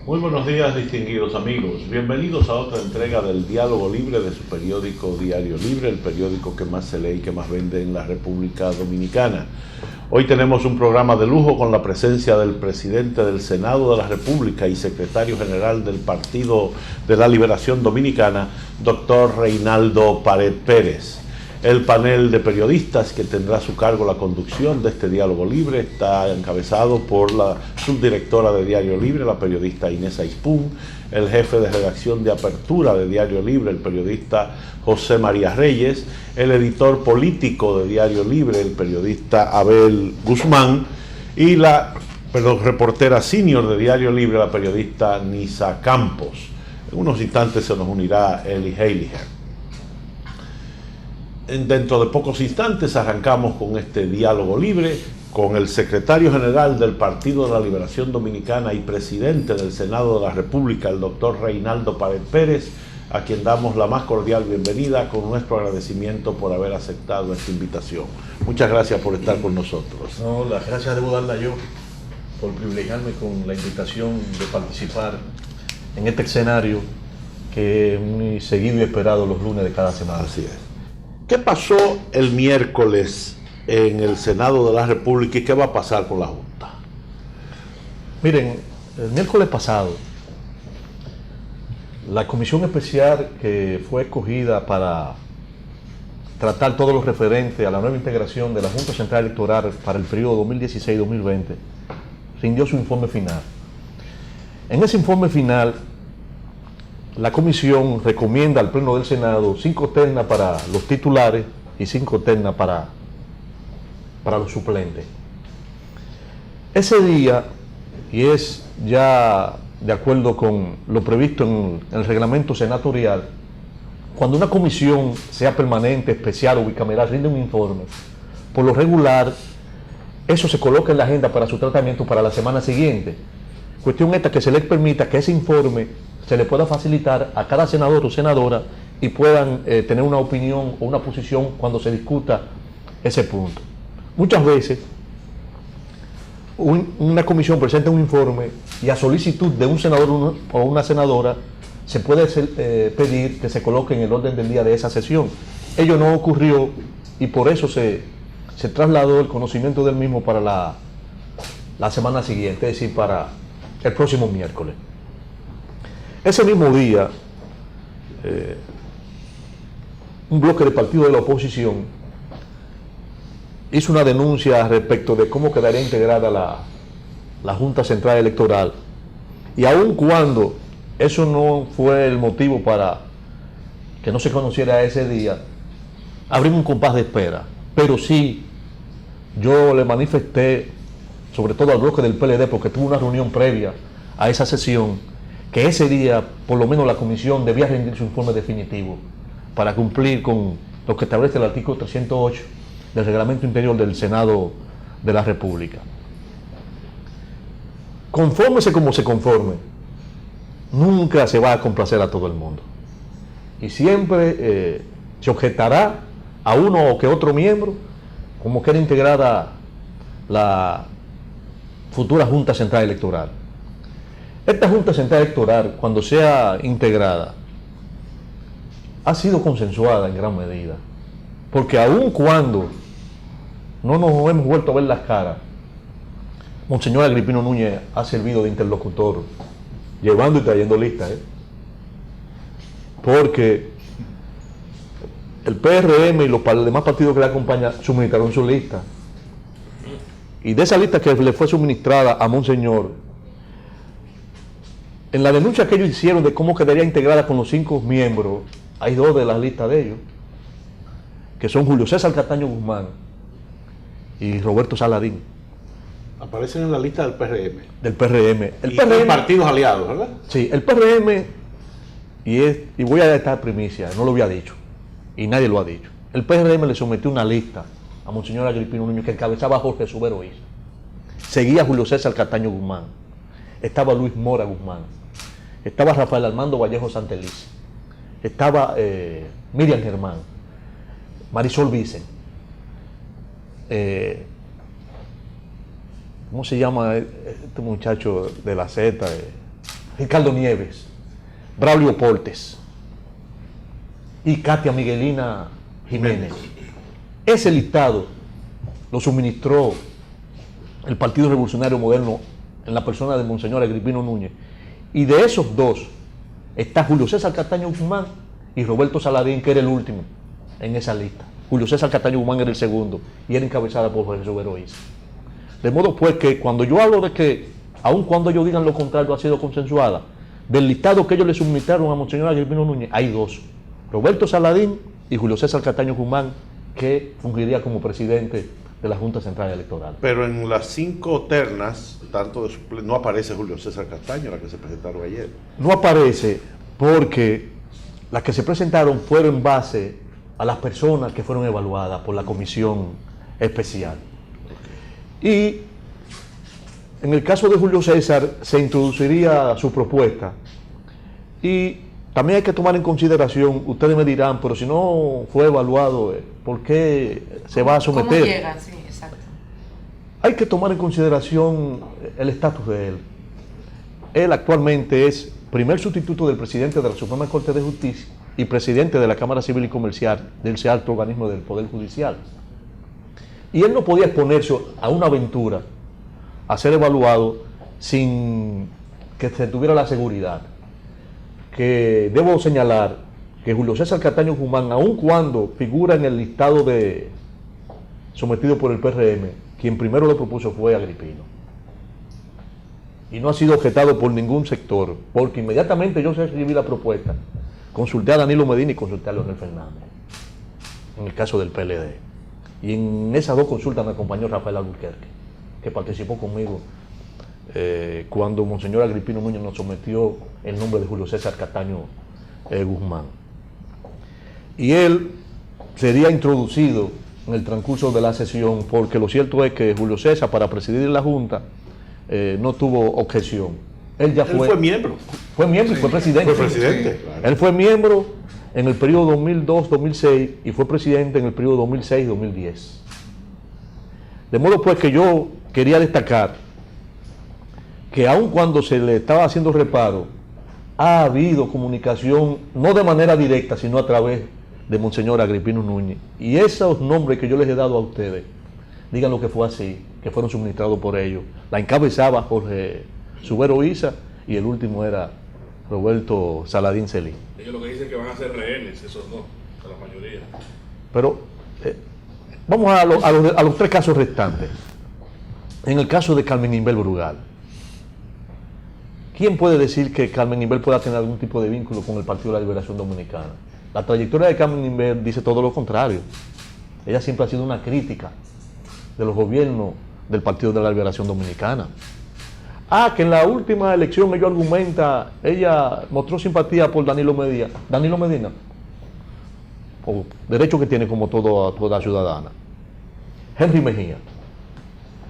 Muy buenos días, distinguidos amigos. Bienvenidos a otra entrega del Diálogo Libre de su periódico Diario Libre, el periódico que más se lee y que más vende en la República Dominicana. Hoy tenemos un programa de lujo con la presencia del presidente del Senado de la República y secretario general del Partido de la Liberación Dominicana, doctor Reinaldo Pared Pérez. El panel de periodistas que tendrá a su cargo la conducción de este Diálogo Libre está encabezado por la subdirectora de Diario Libre, la periodista Inés Aispún, el jefe de redacción de apertura de Diario Libre, el periodista José María Reyes, el editor político de Diario Libre, el periodista Abel Guzmán, y la reportera senior de Diario Libre, la periodista Nisa Campos. En unos instantes se nos unirá Eli Heiliger. Dentro de pocos instantes arrancamos con este Diálogo Libre con el secretario general del Partido de la Liberación Dominicana y presidente del Senado de la República, el doctor Reinaldo Pared Pérez, a quien damos la más cordial bienvenida con nuestro agradecimiento por haber aceptado esta invitación. Muchas gracias por estar con nosotros. No, las gracias debo darla yo por privilegiarme con la invitación de participar en este escenario que es muy seguido y esperado los lunes de cada semana. Así es. ¿Qué pasó el miércoles en el Senado de la República y qué va a pasar con la Junta? Miren, el miércoles pasado, la comisión especial que fue escogida para tratar todo lo referente a la nueva integración de la Junta Central Electoral para el periodo 2016-2020 rindió su informe final. En ese informe final, la comisión recomienda al Pleno del Senado 5 ternas para los titulares y 5 ternas para los suplentes. Ese día, y es ya de acuerdo con lo previsto en el reglamento senatorial, cuando una comisión, sea permanente, especial o bicameral, rinde un informe, por lo regular, eso se coloca en la agenda para su tratamiento para la semana siguiente. Cuestión esta que se les permita que ese informe se le pueda facilitar a cada senador o senadora y puedan tener una opinión o una posición cuando se discuta ese punto. Muchas veces una comisión presenta un informe y a solicitud de un senador o una senadora se puede pedir que se coloque en el orden del día de esa sesión. Ello no ocurrió y por eso se trasladó el conocimiento del mismo para la semana siguiente, es decir, para el próximo miércoles. Ese mismo día, un bloque de partidos de la oposición hizo una denuncia respecto de cómo quedaría integrada la Junta Central Electoral. Y aun cuando eso no fue el motivo para que no se conociera ese día, abrimos un compás de espera. Pero sí, yo le manifesté, sobre todo al bloque del PLD, porque tuvo una reunión previa a esa sesión, que ese día, por lo menos la comisión debía rendir su informe definitivo para cumplir con lo que establece el artículo 308 del reglamento interior del Senado de la República. Confórmese como se conforme, nunca se va a complacer a todo el mundo. Y siempre se objetará a uno o que otro miembro como queda integrada la futura Junta Central Electoral. Esta Junta Central Electoral, cuando sea integrada, ha sido consensuada en gran medida, porque aun cuando no nos hemos vuelto a ver las caras, Monseñor Agripino Núñez ha servido de interlocutor, llevando y trayendo listas, porque el PRM y los demás partidos que le acompañan suministraron su lista, y de esa lista que le fue suministrada a Monseñor, en la denuncia que ellos hicieron de cómo quedaría integrada con los 5 miembros, hay 2 de las listas de ellos, que son Julio César Castaño Guzmán y Roberto Saladín. Aparecen en la lista del PRM. Del PRM. El PRM, partidos aliados, ¿verdad? Sí, el PRM, y voy a dar esta primicia, no lo había dicho, y nadie lo ha dicho. El PRM le sometió una lista a Monseñor Agripino Núñez que encabezaba a Jorge Subero Isa. Seguía Julio César Castaño Guzmán. Estaba Luis Mora Guzmán. Estaba Rafael Armando Vallejo Santelice. Estaba Miriam Germán. Marisol Vicen. ¿Cómo se llama este muchacho de la Z? Ricardo Nieves, Braulio Portes y Katia Miguelina Jiménez. Ese listado lo suministró el Partido Revolucionario Moderno en la persona de Monseñor Agripino Núñez. Y de esos dos está Julio César Castaño Guzmán y Roberto Saladín, que era el último en esa lista. Julio César Castaño Guzmán era el segundo y era encabezada por Jorge Soberoíza. De modo pues que cuando yo hablo de que, aun cuando ellos digan lo contrario, ha sido consensuada, del listado que ellos le suministraron a Monseñor Agripino Núñez, hay dos: Roberto Saladín y Julio César Castaño Guzmán, que fungiría como presidente de la Junta Central Electoral. Pero en las 5 ternas, tanto de no aparece Julio César Castaño, la que se presentaron ayer. No aparece porque las que se presentaron fueron en base a las personas que fueron evaluadas por la comisión especial. Y en el caso de Julio César se introduciría su propuesta. Y también hay que tomar en consideración, ustedes me dirán, pero si no fue evaluado, ¿por qué se va a someter? ¿Cómo llega? Sí, exacto. Hay que tomar en consideración el estatus de él. Él actualmente es primer sustituto del presidente de la Suprema Corte de Justicia y presidente de la Cámara Civil y Comercial del ese alto organismo del Poder Judicial. Y él no podía exponerse a una aventura, a ser evaluado sin que se tuviera la seguridad. Que debo señalar que Julio César Castaño Guzmán, aun cuando figura en el listado de sometido por el PRM, quien primero lo propuso fue Agripino. Y no ha sido objetado por ningún sector, porque inmediatamente yo recibí la propuesta, consulté a Danilo Medina y consulté a Leonel Fernández, en el caso del PLD. Y en esas dos consultas me acompañó Rafael Albuquerque, que participó conmigo cuando Monseñor Agripino Núñez nos sometió el nombre de Julio César Castaño Guzmán. Y él sería introducido en el transcurso de la sesión, porque lo cierto es que Julio César, para presidir la Junta, no tuvo objeción. Él fue miembro. Fue miembro y fue presidente. Fue presidente. Claro. Él fue miembro en el periodo 2002-2006 y fue presidente en el periodo 2006-2010. De modo pues que yo quería destacar que aun cuando se le estaba haciendo reparo, ha habido comunicación, no de manera directa, sino a través de Monseñor Agripino Núñez. Y esos nombres que yo les he dado a ustedes, digan lo que fue así, que fueron suministrados por ellos. La encabezaba Jorge Soberoíza y el último era Roberto Saladín Celín. Ellos lo que dicen es que van a ser rehenes, esos dos, a la mayoría. Pero vamos a los 3 casos restantes. En el caso de Carmen Inbel Brugal, ¿quién puede decir que Carmen Inbel pueda tener algún tipo de vínculo con el Partido de la Liberación Dominicana? La trayectoria de Carmen Inbel dice todo lo contrario. Ella siempre ha sido una crítica de los gobiernos del Partido de la Liberación Dominicana. Que en la última elección ella mostró simpatía por Danilo Medina. Danilo Medina, por derecho que tiene como toda ciudadana. Henry Mejía.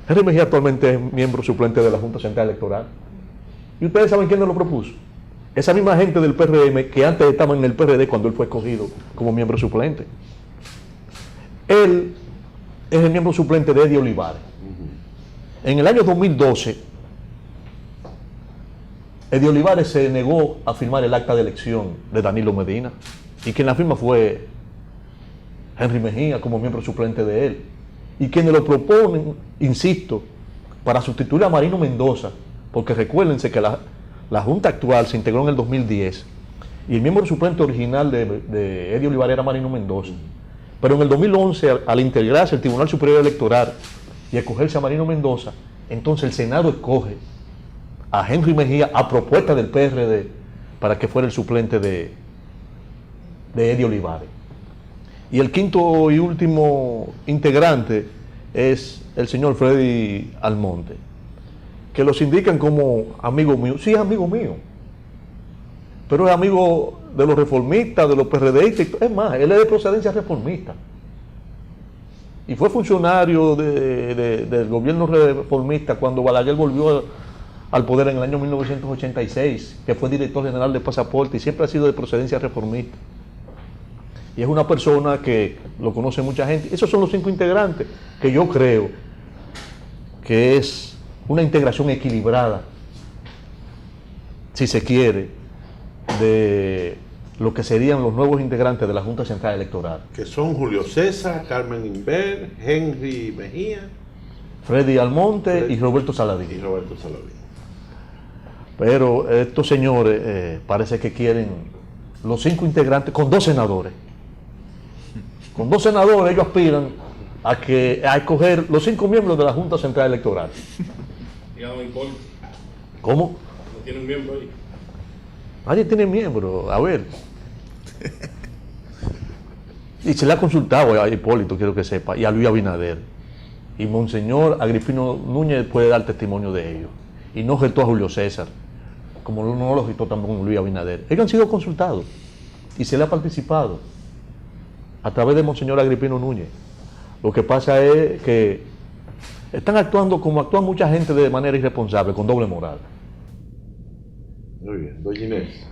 Henry Mejía actualmente es miembro suplente de la Junta Central Electoral. ¿Y ustedes saben quién nos lo propuso? Esa misma gente del PRM que antes estaba en el PRD cuando él fue escogido como miembro suplente. Él es el miembro suplente de Eddie Olivares. En el año 2012, Eddie Olivares se negó a firmar el acta de elección de Danilo Medina y quien la firma fue Henry Mejía como miembro suplente de él. Y quienes lo proponen, insisto, para sustituir a Marino Mendoza, porque recuérdense que la Junta actual se integró en el 2010 y el miembro suplente original de Eddie Olivares era Marino Mendoza. Pero en el 2011, al integrarse el Tribunal Superior Electoral y escogerse a Marino Mendoza, entonces el Senado escoge a Henry Mejía a propuesta del PRD para que fuera el suplente de Eddie Olivares. Y el quinto y último integrante es el señor Freddy Almonte, que los indican como amigo mío. Sí, es amigo mío, pero es amigo de los reformistas, de los PRDistas. Es más, él es de procedencia reformista y fue funcionario del gobierno reformista cuando Balaguer volvió al poder en el año 1986, que fue director general de Pasaporte y siempre ha sido de procedencia reformista. Y es una persona que lo conoce mucha gente. Esos son los 5 integrantes que yo creo que es una integración equilibrada. si se quiere, de lo que serían los nuevos integrantes de la Junta Central Electoral. Que son Julio César, Carmen Inver, Henry Mejía, Freddy Almonte y Roberto Saladín. y Roberto Saladín. Pero estos señores parece que quieren los 5 integrantes con 2 senadores. Con 2 senadores ellos aspiran a escoger los 5 miembros de la Junta Central Electoral. Y a don Hipólito, ¿Cómo? no tiene un miembro ahí. Nadie tiene miembro. A ver. Y se le ha consultado a Hipólito, quiero que sepa, y a Luis Abinader. Y Monseñor Agripino Núñez puede dar testimonio de ello. Y no retó a Julio César, como no lo retó tampoco Luis Abinader. Ellos han sido consultados y se le ha participado a través de Monseñor Agripino Núñez. Lo que pasa es que están actuando como actúa mucha gente de manera irresponsable, con doble moral. Muy bien, doña Inés.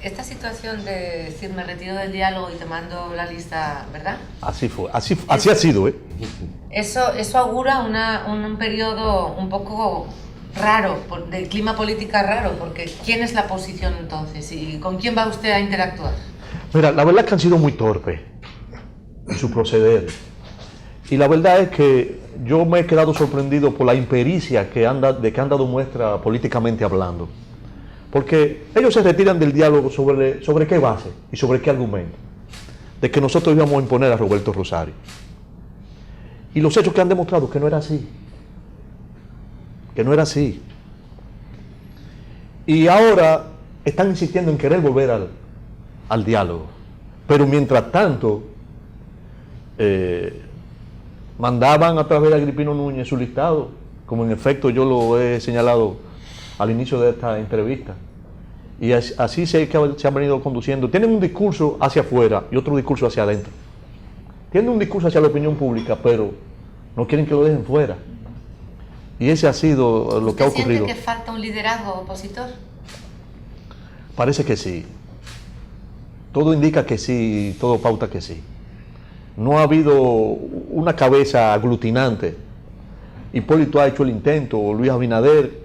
Esta situación de decir me retiro del diálogo y te mando la lista, ¿verdad? Así fue, así ha sido, ¿eh? Eso augura un periodo un poco raro, de clima política raro, porque ¿quién es la oposición entonces? ¿Y con quién va usted a interactuar? Mira, la verdad es que han sido muy torpes en su proceder. Y la verdad es que yo me he quedado sorprendido por la impericia de que han dado muestra políticamente hablando. Porque ellos se retiran del diálogo sobre qué base y sobre qué argumento. De que nosotros íbamos a imponer a Roberto Rosario. Y los hechos que han demostrado que no era así. Que no era así. Y ahora están insistiendo en querer volver al diálogo. Pero mientras tanto, mandaban a través de Agripino Núñez su listado, como en efecto yo lo he señalado al inicio de esta entrevista. Y así se han venido conduciendo. Tienen un discurso hacia afuera y otro discurso hacia adentro. Tienen un discurso hacia la opinión pública, pero no quieren que lo dejen fuera. Y ese ha sido lo que ha ocurrido. ¿Siente que falta un liderazgo opositor? Parece que sí. Todo indica que sí, todo pauta que sí. No ha habido una cabeza aglutinante. Hipólito ha hecho el intento, Luis Abinader,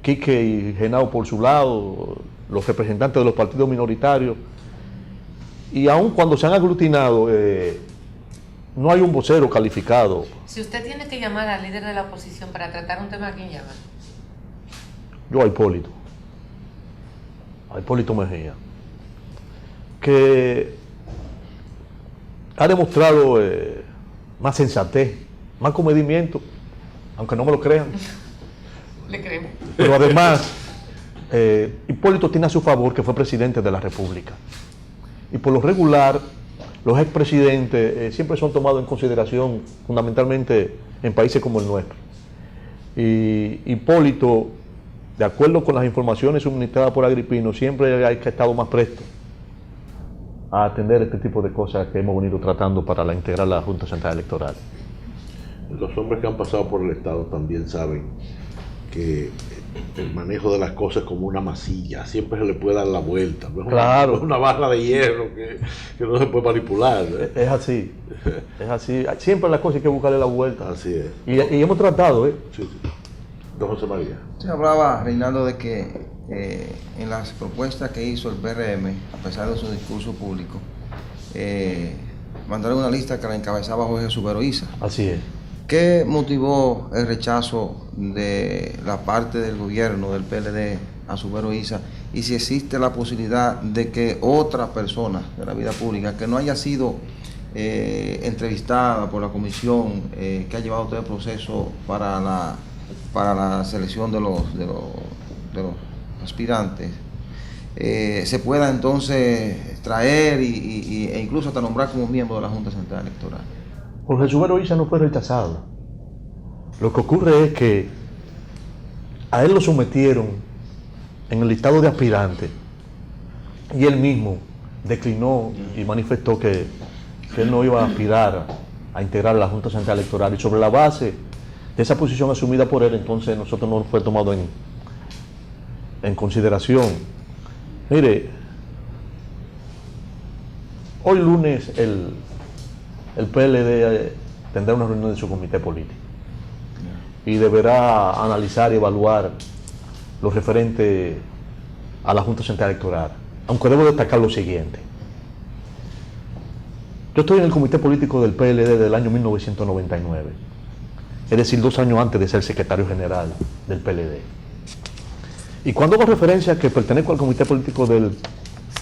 Quique y Genao por su lado, los representantes de los partidos minoritarios. Y aun cuando se han aglutinado, no hay un vocero calificado. Si usted tiene que llamar al líder de la oposición para tratar un tema, ¿a quién llama? Yo a Hipólito Mejía, que ha demostrado más sensatez, más comedimiento, aunque no me lo crean. Le creemos. Pero además, Hipólito tiene a su favor que fue presidente de la República. Y por lo regular, los expresidentes siempre son tomados en consideración, fundamentalmente en países como el nuestro. Y Hipólito, de acuerdo con las informaciones suministradas por Agripino, siempre hay que estar más presto a atender este tipo de cosas que hemos venido tratando para integrar la Junta Central Electoral. Los hombres que han pasado por el Estado también saben que el manejo de las cosas es como una masilla, siempre se le puede dar la vuelta. ¿No? Claro. Es una barra de hierro que no se puede manipular. Es así, es así. Siempre las cosas hay que buscarle la vuelta. Así es. Y hemos tratado, Sí, sí. Don José María. Se hablaba, Reinaldo, de que en las propuestas que hizo el PRM, a pesar de su discurso público, mandaron una lista que la encabezaba Jorge Subero Isa. Así es. ¿Qué motivó el rechazo de la parte del gobierno, del PLD, a Subero Isa? Y si existe la posibilidad de que otra persona de la vida pública, que no haya sido entrevistada por la comisión que ha llevado todo el proceso para la selección de los aspirantes, se pueda entonces traer e incluso hasta nombrar como miembro de la Junta Central Electoral? Jorge Subero Isa no fue rechazado. Lo que ocurre es que a él lo sometieron en el listado de aspirantes y él mismo declinó y manifestó que él no iba a aspirar a integrar la Junta Central Electoral, y sobre la base de esa posición asumida por él, entonces nosotros no fue tomado en consideración. Mire, hoy lunes el PLD tendrá una reunión de su comité político y deberá analizar y evaluar lo referente a la Junta Central Electoral, aunque debo destacar lo siguiente. Yo estoy en el comité político del PLD del año 1999, es decir, 2 años antes de ser secretario general del PLD. Y cuando hago referencia a que pertenezco al comité político del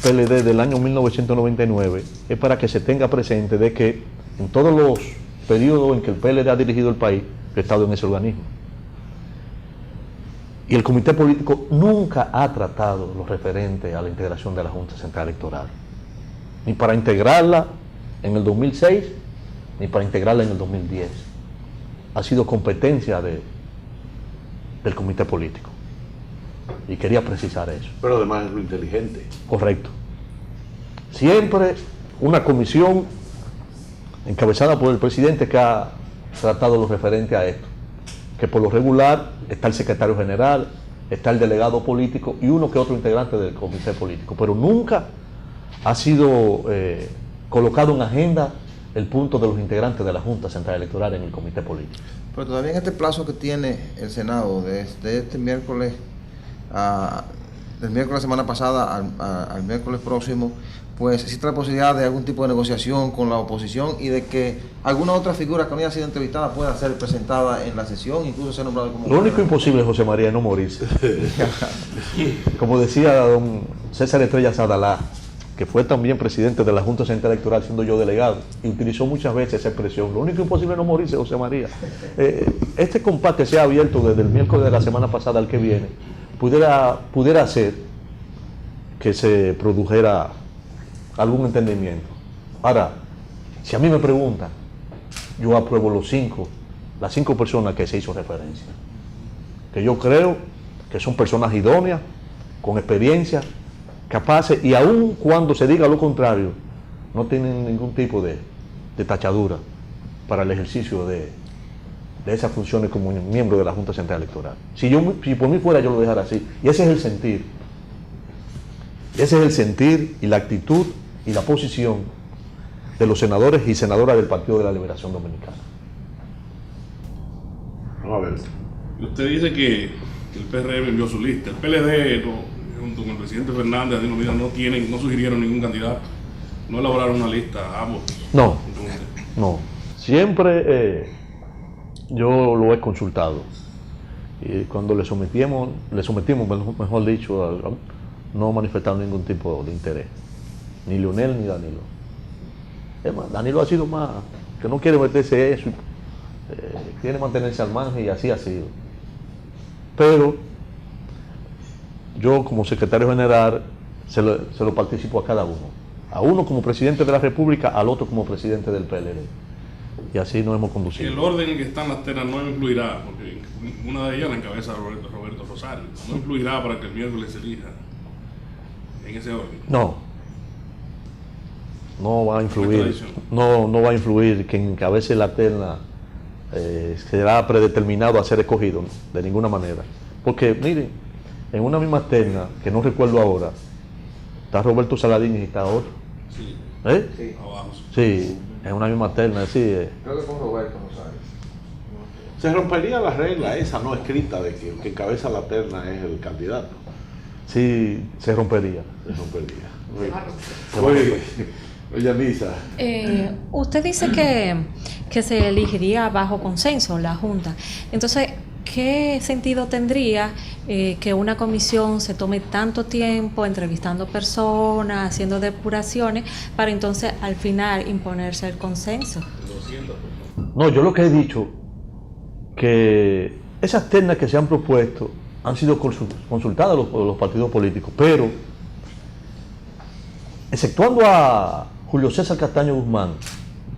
PLD del año 1999, es para que se tenga presente de que en todos los periodos en que el PLD ha dirigido el país, he estado en ese organismo. Y el comité político nunca ha tratado lo referente a la integración de la Junta Central Electoral, ni para integrarla en el 2006, ni para integrarla en el 2010. Ha sido competencia del comité político. Y quería precisar eso. Pero además es lo inteligente. Correcto. Siempre una comisión encabezada por el presidente que ha tratado lo referente a esto. Que por lo regular está el secretario general, está el delegado político y uno que otro integrante del comité político. Pero nunca ha sido colocado en agenda el punto de los integrantes de la Junta Central Electoral en el comité político. Pero todavía en este plazo que tiene el Senado, desde este miércoles, del miércoles de la semana pasada al miércoles próximo, pues existe la posibilidad de algún tipo de negociación con la oposición y de que alguna otra figura que no haya sido entrevistada pueda ser presentada en la sesión, incluso ser nombrado como... Lo único imposible, José María, es no morirse. Como decía don César Estrella Sadalá, que fue también presidente de la Junta Central Electoral siendo yo delegado, y utilizó muchas veces esa expresión. Lo único imposible es no morirse, José María. Este compás que se ha abierto desde el miércoles de la semana pasada al que viene, pudiera hacer que se produjera algún entendimiento. Ahora, si a mí me preguntan, yo apruebo las cinco personas que se hizo referencia, que yo creo que son personas idóneas, con experiencia, capaces, y aun cuando se diga lo contrario, no tienen ningún tipo de tachadura para el ejercicio de esas funciones como miembro de la Junta Central Electoral. Si por mí fuera, yo lo dejara así. Y ese es el sentir. Ese es el sentir y la actitud y la posición de los senadores y senadoras del Partido de la Liberación Dominicana. Vamos a ver. Usted dice que el PRM envió su lista. El PLD, junto con el presidente Fernández, Danilo Medina, no sugirieron ningún candidato. No elaboraron una lista, ambos. No, no. Siempre yo lo he consultado. Y cuando le sometimos, mejor dicho, no manifestaron ningún tipo de interés. Ni Leonel ni Danilo. Es más, Danilo ha sido más, que no quiere meterse eso, quiere mantenerse al margen y así ha sido. Pero yo como secretario general se lo participo a cada uno. A uno como presidente de la República, al otro como presidente del PLD. Y así nos hemos conducido. El orden en que están las ternas no influirá, porque una de ellas la encabeza Roberto Rosario. No influirá para que el miércoles se elija en ese orden. No va a influir. No va a influir que encabece la terna será predeterminado a ser escogido, de ninguna manera. Porque miren, en una misma terna, que no recuerdo ahora, está Roberto Saladín y está otro. Sí. Sí. Abajo. Sí, en una misma terna, sí. Creo que con Roberto Rosario. Se rompería la regla esa no escrita de que el que encabeza la terna es el candidato. Sí, se rompería. Se rompería. Se va a romper. Oye, Lisa. Usted dice que se elegiría bajo consenso la Junta. Entonces, ¿qué sentido tendría que una comisión se tome tanto tiempo entrevistando personas, haciendo depuraciones, para entonces al final imponerse el consenso? No, yo lo que he dicho, que esas ternas que se han propuesto han sido consultadas por los partidos políticos, pero exceptuando a Julio César Castaño Guzmán,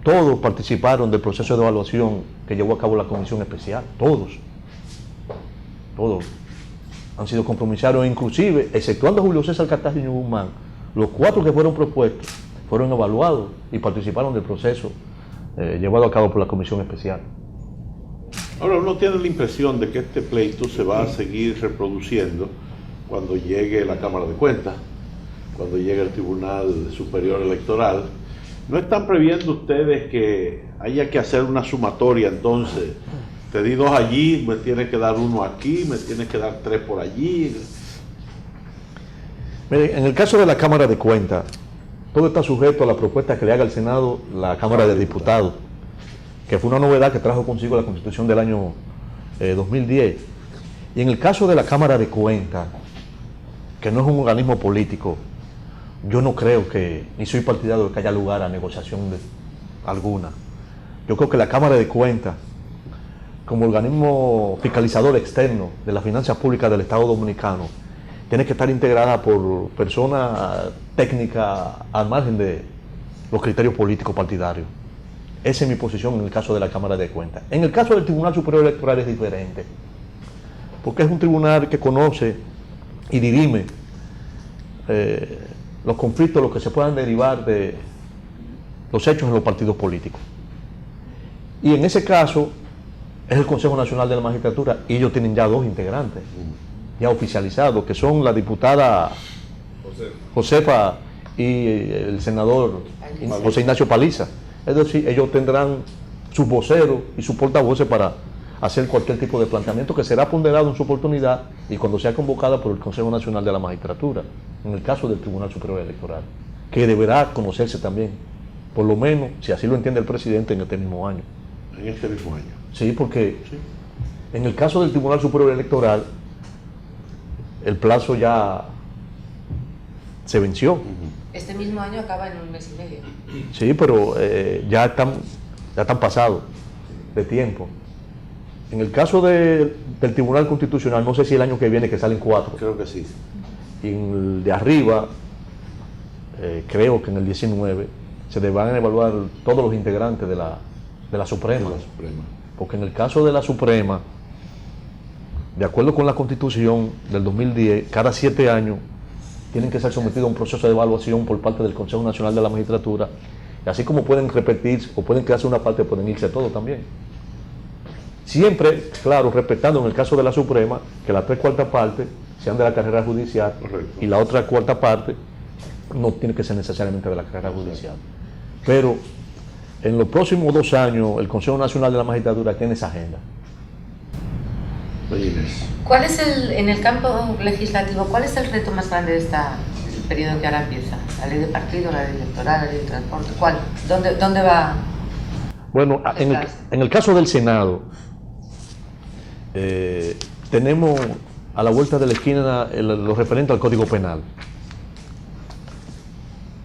todos participaron del proceso de evaluación que llevó a cabo la comisión especial, todos han sido compromisarios, inclusive, exceptuando a Julio César Castaño Guzmán, los 4 que fueron propuestos fueron evaluados y participaron del proceso llevado a cabo por la comisión especial. Ahora uno tiene la impresión de que este pleito se va a seguir reproduciendo cuando llegue la Cámara de Cuentas, cuando llegue el Tribunal Superior Electoral. ¿No están previendo ustedes que haya que hacer una sumatoria entonces te di 2 allí, me tienes que dar 1 aquí, me tienes que dar 3 por allí. Mire, en el caso de la Cámara de Cuentas, todo está sujeto a la propuesta que le haga el Senado la Cámara de Diputados, que fue una novedad que trajo consigo la Constitución del año 2010. Y en el caso de la Cámara de Cuentas, que no es un organismo político, yo no creo que, ni soy partidario de que haya lugar a negociación alguna. Yo creo que la Cámara de Cuentas, como organismo fiscalizador externo de las finanzas públicas del Estado Dominicano, tiene que estar integrada por personas técnicas al margen de los criterios políticos partidarios. Esa es mi posición en el caso de la Cámara de Cuentas. En el caso del Tribunal Superior Electoral es diferente, porque es un tribunal que conoce y dirime los conflictos, los que se puedan derivar de los hechos en los partidos políticos. Y en ese caso es el Consejo Nacional de la Magistratura, y ellos tienen ya 2 integrantes ya oficializados, que son la diputada Josefa y el senador José Ignacio Paliza. Es decir, ellos tendrán sus voceros y sus portavoces para hacer cualquier tipo de planteamiento que será ponderado en su oportunidad y cuando sea convocada por el Consejo Nacional de la Magistratura, en el caso del Tribunal Superior Electoral, que deberá conocerse también, por lo menos, si así lo entiende el presidente, en este mismo año. En este mismo año. Sí, porque en el caso del Tribunal Superior Electoral, el plazo ya se venció. Este mismo año acaba en 1 mes y medio. Sí, pero ya están pasados de tiempo. En el caso del Tribunal Constitucional, no sé si el año que viene, que salen 4. Creo que sí. Y en el de arriba, creo que en el 19, se van a evaluar todos los integrantes de la Suprema. De la Suprema. Porque en el caso de la Suprema, de acuerdo con la Constitución del 2010, cada 7 años tienen que ser sometidos a un proceso de evaluación por parte del Consejo Nacional de la Magistratura, y así como pueden repetir o pueden quedarse una parte, pueden irse todos también. Siempre, claro, respetando en el caso de la Suprema que las 3/4 partes sean de la carrera judicial. Correcto. Y la otra 4/4 parte no tiene que ser necesariamente de la carrera judicial. Pero en los próximos 2 años el Consejo Nacional de la Magistratura tiene esa agenda. ¿Cuál es en el campo legislativo, cuál es el reto más grande de este periodo que ahora empieza? ¿La ley de partido, la ley electoral, la ley de transporte? ¿Cuál? ¿Dónde va? Bueno, en el caso del Senado, tenemos a la vuelta de la esquina lo referente al Código Penal,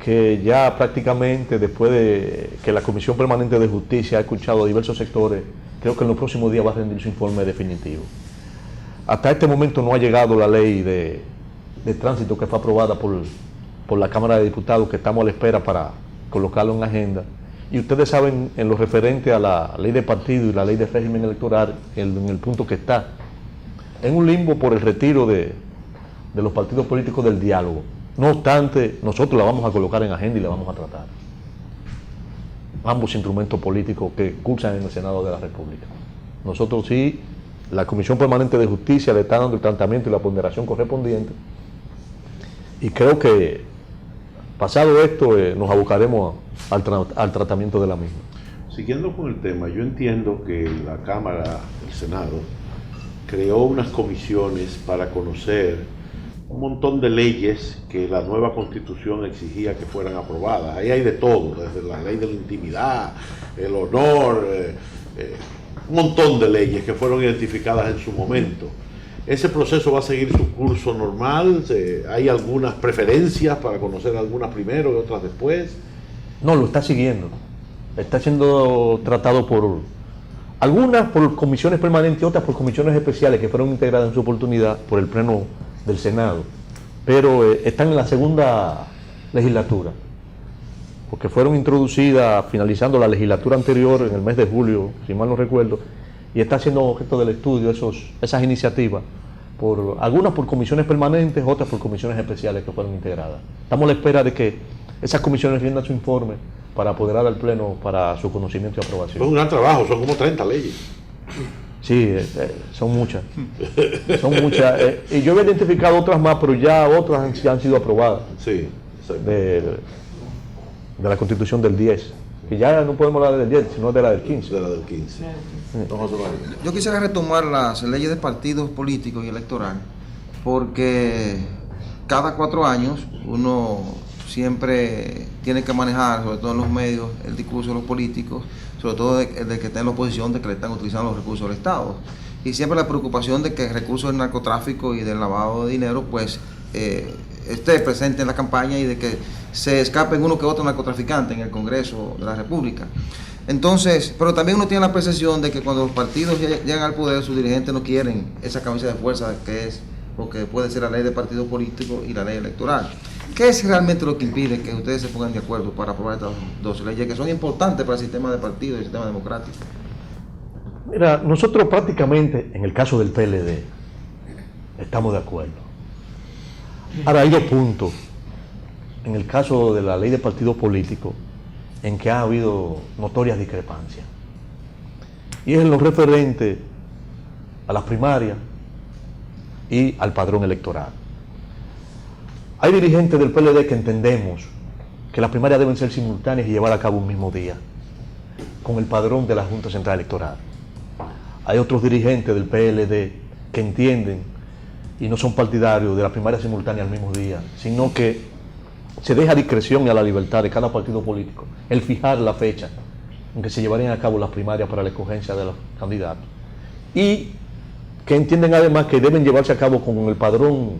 que ya prácticamente después de que la Comisión Permanente de Justicia ha escuchado a diversos sectores, creo que en los próximos días va a rendir su informe definitivo. Hasta este momento no ha llegado la ley de tránsito que fue aprobada por la Cámara de Diputados, que estamos a la espera para colocarlo en agenda. Y ustedes saben, en lo referente a la ley de partido y la ley de régimen electoral, en el punto que está, en un limbo por el retiro de los partidos políticos del diálogo. No obstante, nosotros la vamos a colocar en agenda y la vamos a tratar. Ambos instrumentos políticos que cursan en el Senado de la República. Nosotros sí, la Comisión Permanente de Justicia le está dando el tratamiento y la ponderación correspondiente. Y creo que, pasado esto, nos abocaremos al tratamiento de la misma. Siguiendo con el tema, yo entiendo que la Cámara, el Senado, creó unas comisiones para conocer un montón de leyes que la nueva Constitución exigía que fueran aprobadas. Ahí hay de todo, desde la ley de la intimidad, el honor, un montón de leyes que fueron identificadas en su momento. ¿Ese proceso va a seguir su curso normal? ¿Hay algunas preferencias para conocer algunas primero y otras después? No, lo está siguiendo. Está siendo tratado por algunas por comisiones permanentes y otras por comisiones especiales que fueron integradas en su oportunidad por el Pleno del Senado. Pero están en la segunda legislatura, porque fueron introducidas finalizando la legislatura anterior en el mes de julio, si mal no recuerdo, y está siendo objeto del estudio esas iniciativas, algunas por comisiones permanentes, otras por comisiones especiales que fueron integradas. Estamos a la espera de que esas comisiones rindan su informe para apoderar al Pleno para su conocimiento y aprobación. Es un gran trabajo, son como 30 leyes. Sí, son muchas. Son muchas. Y yo he identificado otras más, pero ya otras ya han sido aprobadas. Sí, exacto. De la Constitución del 10. Y ya no podemos hablar del 10, sino de la del 15. De la del 15. Don José María. Yo quisiera retomar las leyes de partidos políticos y electoral, porque cada 4 años uno siempre tiene que manejar, sobre todo en los medios, el discurso de los políticos, sobre todo de que está en la oposición, de que le están utilizando los recursos del Estado. Y siempre la preocupación de que el recurso del narcotráfico y del lavado de dinero, pues, esté presente en la campaña y de que se escapen uno que otro narcotraficante en el Congreso de la República. Entonces, pero también uno tiene la percepción de que cuando los partidos llegan al poder, sus dirigentes no quieren esa camisa de fuerza que es lo que puede ser la ley de partidos políticos y la ley electoral. ¿Qué es realmente lo que impide que ustedes se pongan de acuerdo para aprobar estas dos leyes que son importantes para el sistema de partidos y el sistema democrático? Mira, nosotros prácticamente, en el caso del PLD, estamos de acuerdo. Ahora, hay 2 puntos. En el caso de la ley de partidos políticos, en que ha habido notorias discrepancias. Y es en lo referente a las primarias y al padrón electoral. Hay dirigentes del PLD que entendemos que las primarias deben ser simultáneas y llevar a cabo un mismo día, con el padrón de la Junta Central Electoral. Hay otros dirigentes del PLD que entienden y no son partidarios de la primaria simultánea al mismo día, sino que se deja a discreción y a la libertad de cada partido político el fijar la fecha en que se llevarían a cabo las primarias para la escogencia de los candidatos. Y que entienden además que deben llevarse a cabo con el padrón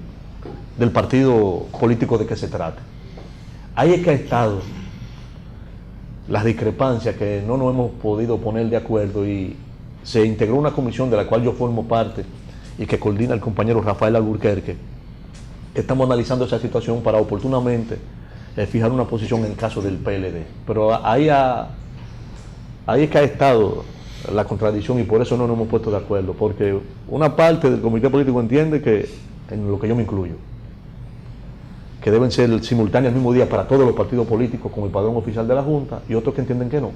del partido político de que se trata. Ahí es que ha estado las discrepancias, que no nos hemos podido poner de acuerdo, y se integró una comisión de la cual yo formo parte y que coordina el compañero Rafael Alburquerque. Estamos analizando esa situación para oportunamente fijar una posición en el caso del PLD. Pero ahí es que ha estado la contradicción y por eso no nos hemos puesto de acuerdo, porque una parte del comité político entiende que, en lo que yo me incluyo, que deben ser simultáneas al mismo día para todos los partidos políticos con el padrón oficial de la Junta, y otros que entienden que no.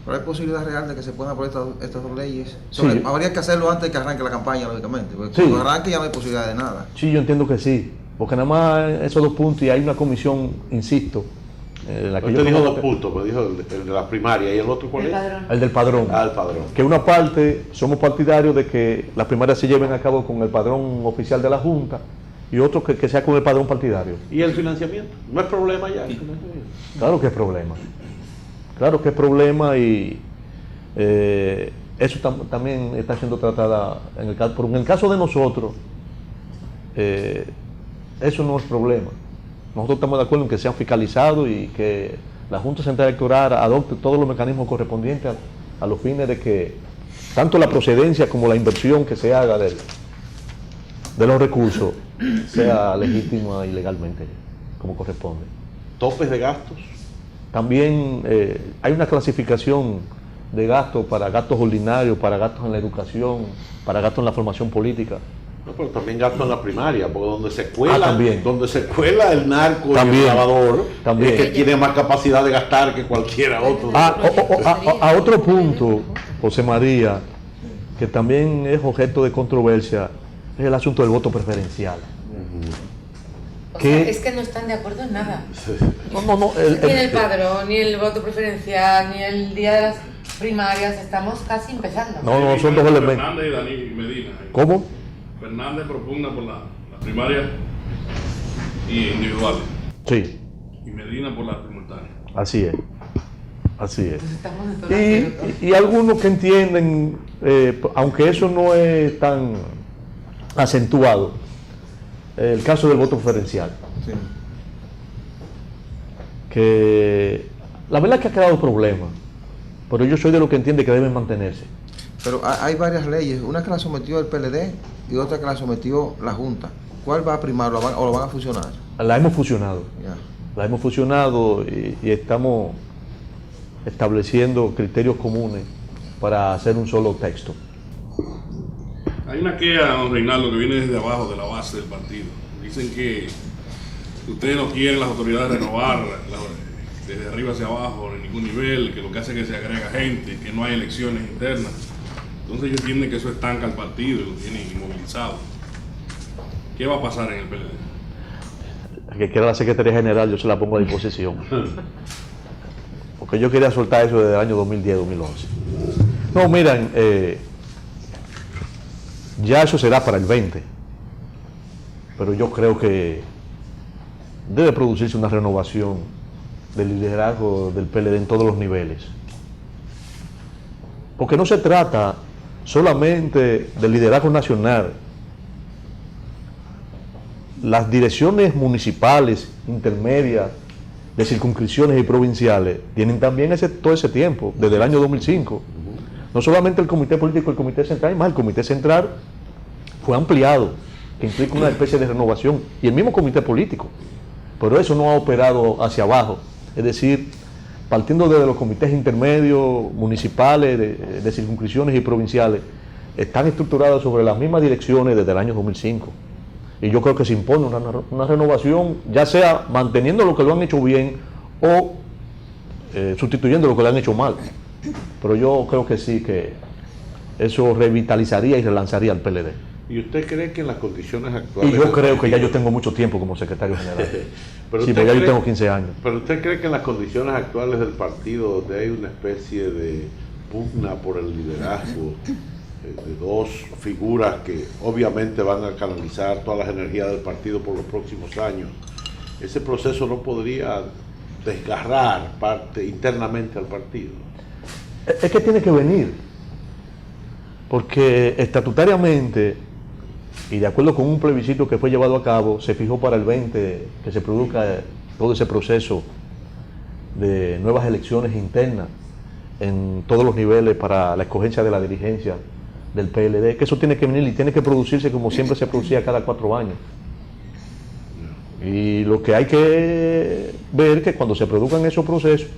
Pero hay posibilidad real de que se puedan aprobar estas dos leyes. Sí. Habría que hacerlo antes de que arranque la campaña, lógicamente, porque Sí. cuando arranque ya no hay posibilidad de nada. Sí, yo entiendo que sí, porque nada más esos 2 puntos, y hay una comisión, insisto, la que Usted yo dijo formo 2 puntos, me dijo el de la primaria, ¿y el otro cuál El es? padrón. el del padrón. Ah, el padrón. Que una parte somos partidarios de que las primarias se lleven a cabo con el padrón oficial de la Junta, y otro que sea con el padrón partidario. ¿Y el financiamiento? ¿No es problema ya? Claro que es problema. Claro que es problema, y eso también está siendo tratada en el caso. Pero en el caso de nosotros, eso no es problema. Nosotros estamos de acuerdo en que sean fiscalizados y que la Junta Central Electoral adopte todos los mecanismos correspondientes a los fines de que tanto la procedencia como la inversión que se haga de los recursos sea legítima y legalmente como corresponde. ¿Topes de gastos? También hay una clasificación de gastos para gastos ordinarios, para gastos en la educación, para gastos en la formación política. No, pero también gasto en la primaria, porque donde se cuela, también. Donde se cuela el narco También. y el lavador, También. es que tiene más capacidad de gastar que cualquiera otro. A otro punto, José María, que también es objeto de controversia, es el asunto del voto preferencial. O ¿Qué? sea, es que no están de acuerdo en nada. No, Ni en el padrón, ni el voto preferencial, ni el día de las primarias. Estamos casi empezando. No, son 2 elementos. Fernández y Dani Medina. ¿Cómo? Fernández propugna por la primaria y individuales. Sí, Y Medina por la simultánea. así es. Así es. Pues estamos en todas las cero, Y algunos que entienden, aunque eso no es tan acentuado, el caso del voto preferencial, Sí. que la verdad es que ha creado problemas, pero yo soy de los que entiende que deben mantenerse. Pero hay varias leyes, una que la sometió el PLD y otra que la sometió la Junta. ¿Cuál va a primar o lo van a fusionar? La hemos fusionado. Ya. La hemos fusionado y estamos estableciendo criterios comunes para hacer un solo texto. Hay una queja, don Reinaldo, que viene desde abajo, de la base del partido. Dicen que ustedes no quieren las autoridades renovar desde arriba hacia abajo, en ningún nivel, que lo que hace es que se agrega gente, que no hay elecciones internas. Entonces ellos entienden que eso estanca al partido y lo tienen inmovilizado. ¿Qué va a pasar en el PLD? El que quiera la Secretaría General, yo se la pongo a disposición. Pues yo quería soltar eso desde el año 2010-2011. No, miren, ya eso será para el 20, pero yo creo que debe producirse una renovación del liderazgo del PLD en todos los niveles. Porque no se trata solamente del liderazgo nacional. Las direcciones municipales, intermedias, de circunscripciones y provinciales tienen también todo ese tiempo, desde el año 2005. No solamente el comité político, el comité central, más el comité central fue ampliado, que implica una especie de renovación, y el mismo comité político, pero eso no ha operado hacia abajo, es decir, partiendo desde los comités intermedios, municipales, de circunscripciones y provinciales, están estructurados sobre las mismas direcciones desde el año 2005, y yo creo que se impone una renovación, ya sea manteniendo lo que lo han hecho bien o sustituyendo lo que lo han hecho mal. Pero yo creo que sí, que eso revitalizaría y relanzaría al PLD. ¿Y usted cree que en las condiciones actuales... Y yo creo que ya yo tengo mucho tiempo como secretario general. Pero sí, porque ya yo tengo 15 años. ¿Pero usted cree que en las condiciones actuales del partido, donde hay una especie de pugna por el liderazgo de dos figuras que obviamente van a canalizar todas las energías del partido por los próximos años, ese proceso no podría desgarrar internamente al partido? Es que tiene que venir, porque estatutariamente y de acuerdo con un plebiscito que fue llevado a cabo, se fijó para el 20 que se produzca todo ese proceso de nuevas elecciones internas en todos los niveles para la escogencia de la dirigencia del PLD, que eso tiene que venir y tiene que producirse como siempre se producía cada 4 años. Y lo que hay que ver es que cuando se produzcan esos procesos,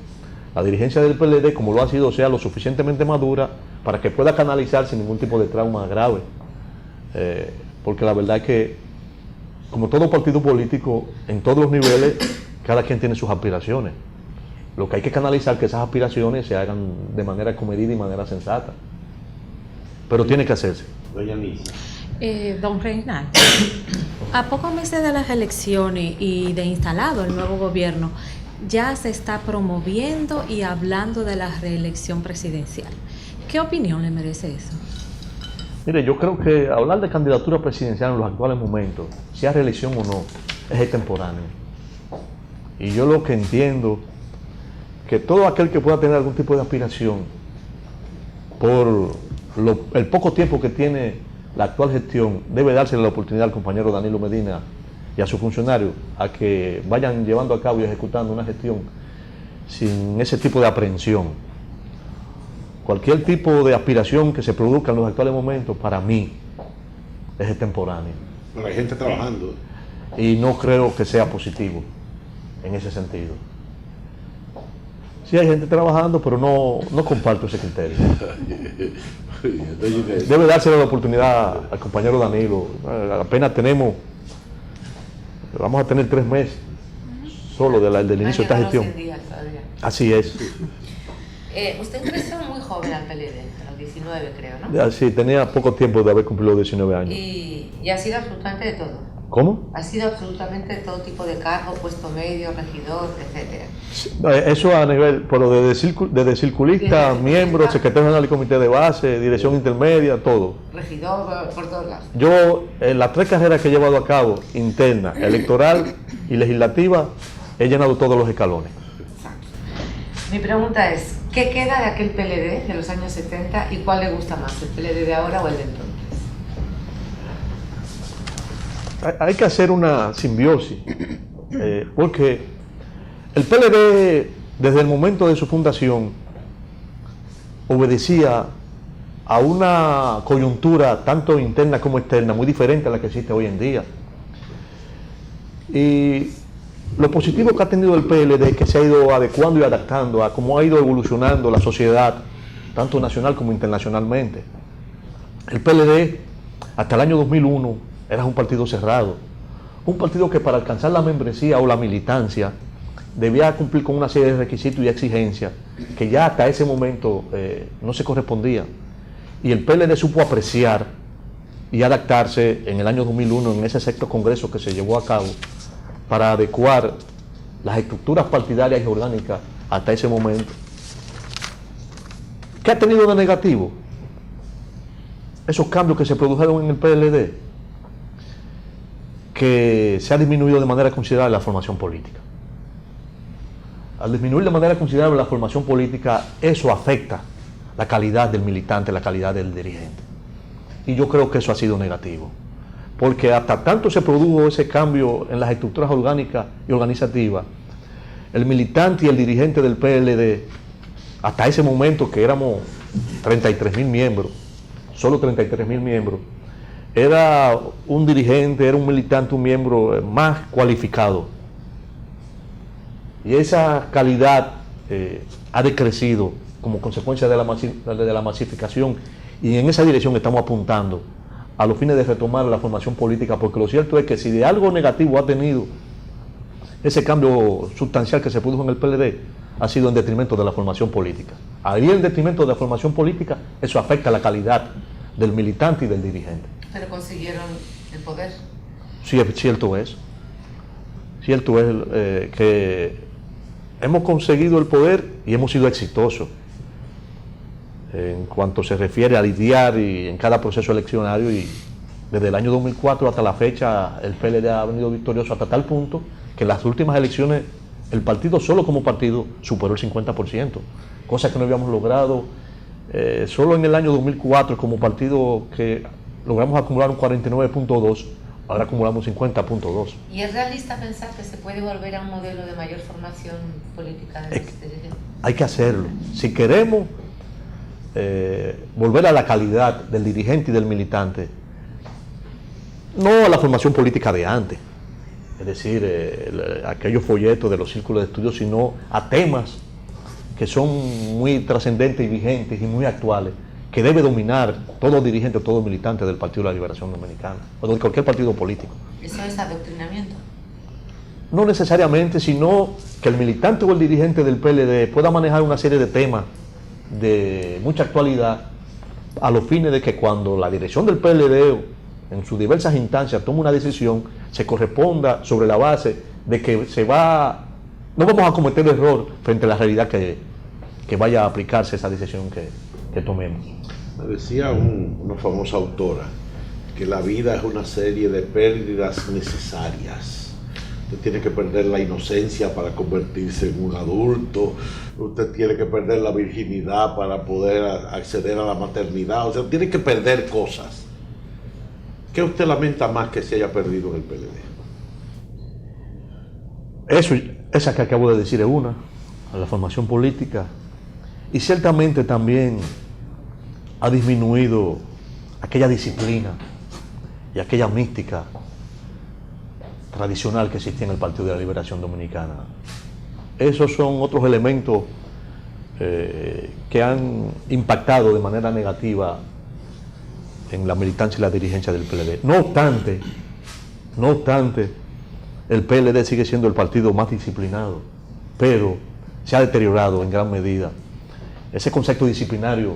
la dirigencia del PLD, como lo ha sido, sea lo suficientemente madura para que pueda canalizar sin ningún tipo de trauma grave. Porque la verdad es que, como todo partido político, en todos los niveles, cada quien tiene sus aspiraciones. Lo que hay que canalizar es que esas aspiraciones se hagan de manera comedida y manera sensata. Pero tiene que hacerse. Doña Nicia. Don Reinaldo, a pocos meses de las elecciones y de instalado el nuevo gobierno, ya se está promoviendo y hablando de la reelección presidencial. ¿Qué opinión le merece eso? Mire, yo creo que hablar de candidatura presidencial en los actuales momentos, sea reelección o no, es extemporáneo. Y yo lo que entiendo, que todo aquel que pueda tener algún tipo de aspiración, por el poco tiempo que tiene la actual gestión, debe dársele la oportunidad al compañero Danilo Medina y a sus funcionarios a que vayan llevando a cabo y ejecutando una gestión sin ese tipo de aprehensión. Cualquier tipo de aspiración que se produzca en los actuales momentos, para mí, es extemporáneo. Pero hay gente trabajando. Y no creo que sea positivo en ese sentido. Sí hay gente trabajando, pero no comparto ese criterio. Debe dársele la oportunidad al compañero Danilo. Apenas vamos a tener 3 meses solo del inicio de esta gestión. Así es. Usted ingresó muy joven al PLD, a los 19 creo, ¿no? Sí, tenía poco tiempo de haber cumplido 19 años. Y ha sido absolutamente de todo. ¿Cómo? Ha sido absolutamente de todo tipo de cargo, puesto medio, regidor, etcétera. Eso a nivel, pero desde circulista, miembro, secretario general del comité de base, dirección intermedia, todo. Regidor, por todos lados. Yo, en las 3 carreras que he llevado a cabo, interna, electoral y legislativa, he llenado todos los escalones. Exacto. Mi pregunta es, ¿qué queda de aquel PLD de los años 70 y cuál le gusta más, el PLD de ahora o el de entonces? Hay que hacer una simbiosis, porque el PLD, desde el momento de su fundación, obedecía a una coyuntura tanto interna como externa, muy diferente a la que existe hoy en día. Y lo positivo que ha tenido el PLD es que se ha ido adecuando y adaptando a cómo ha ido evolucionando la sociedad, tanto nacional como internacionalmente. El PLD, hasta el año 2001, era un partido cerrado, un partido que para alcanzar la membresía o la militancia debía cumplir con una serie de requisitos y exigencias que ya hasta ese momento no se correspondían. Y el PLD supo apreciar y adaptarse en el año 2001 en ese sexto congreso que se llevó a cabo para adecuar las estructuras partidarias y orgánicas hasta ese momento. ¿Qué ha tenido de negativo? Esos cambios que se produjeron en el PLD, que se ha disminuido de manera considerable la formación política. Al disminuir de manera considerable la formación política, eso afecta la calidad del militante, la calidad del dirigente. Y yo creo que eso ha sido negativo, porque hasta tanto se produjo ese cambio en las estructuras orgánicas y organizativas, el militante y el dirigente del PLD, hasta ese momento que éramos 33.000 miembros, solo 33.000 miembros, era un dirigente, era un militante, un miembro más cualificado. Y esa calidad ha decrecido como consecuencia de la masificación, y en esa dirección estamos apuntando a los fines de retomar la formación política, porque lo cierto es que si de algo negativo ha tenido ese cambio sustancial que se produjo en el PLD, ha sido en detrimento de la formación política. Ahí en detrimento de la formación política, eso afecta la calidad del militante y del dirigente. Pero consiguieron el poder. Sí, cierto es. Cierto es que hemos conseguido el poder y hemos sido exitosos en cuanto se refiere a lidiar y en cada proceso eleccionario, y desde el año 2004 hasta la fecha el PLD ha venido victorioso hasta tal punto que en las últimas elecciones el partido solo como partido superó el 50%, cosa que no habíamos logrado solo en el año 2004 como partido, que logramos acumular un 49.2%, ahora acumulamos 50.2%. ¿Y es realista pensar que se puede volver a un modelo de mayor formación política de los dirigentes? Hay que hacerlo. Si queremos volver a la calidad del dirigente y del militante, no a la formación política de antes, es decir, aquellos folletos de los círculos de estudio, sino a temas que son muy trascendentes y vigentes y muy actuales, que debe dominar todo dirigente, todo militante del Partido de la Liberación Dominicana, o de cualquier partido político. ¿Eso es adoctrinamiento? No necesariamente, sino que el militante o el dirigente del PLD pueda manejar una serie de temas de mucha actualidad, a los fines de que cuando la dirección del PLD en sus diversas instancias toma una decisión, se corresponda sobre la base de que no vamos a cometer error frente a la realidad que vaya a aplicarse esa decisión que tomemos. Me decía una famosa autora que la vida es una serie de pérdidas necesarias. Usted tiene que perder la inocencia para convertirse en un adulto, usted tiene que perder la virginidad para poder acceder a la maternidad, o sea, tiene que perder cosas. ¿Qué usted lamenta más que se haya perdido en el PLD? Esa que acabo de decir es una, la formación política, y ciertamente también ha disminuido aquella disciplina y aquella mística tradicional que existía en el Partido de la Liberación Dominicana. Esos son otros elementos que han impactado de manera negativa en la militancia y la dirigencia del PLD. No obstante, el PLD sigue siendo el partido más disciplinado, pero se ha deteriorado en gran medida ese concepto disciplinario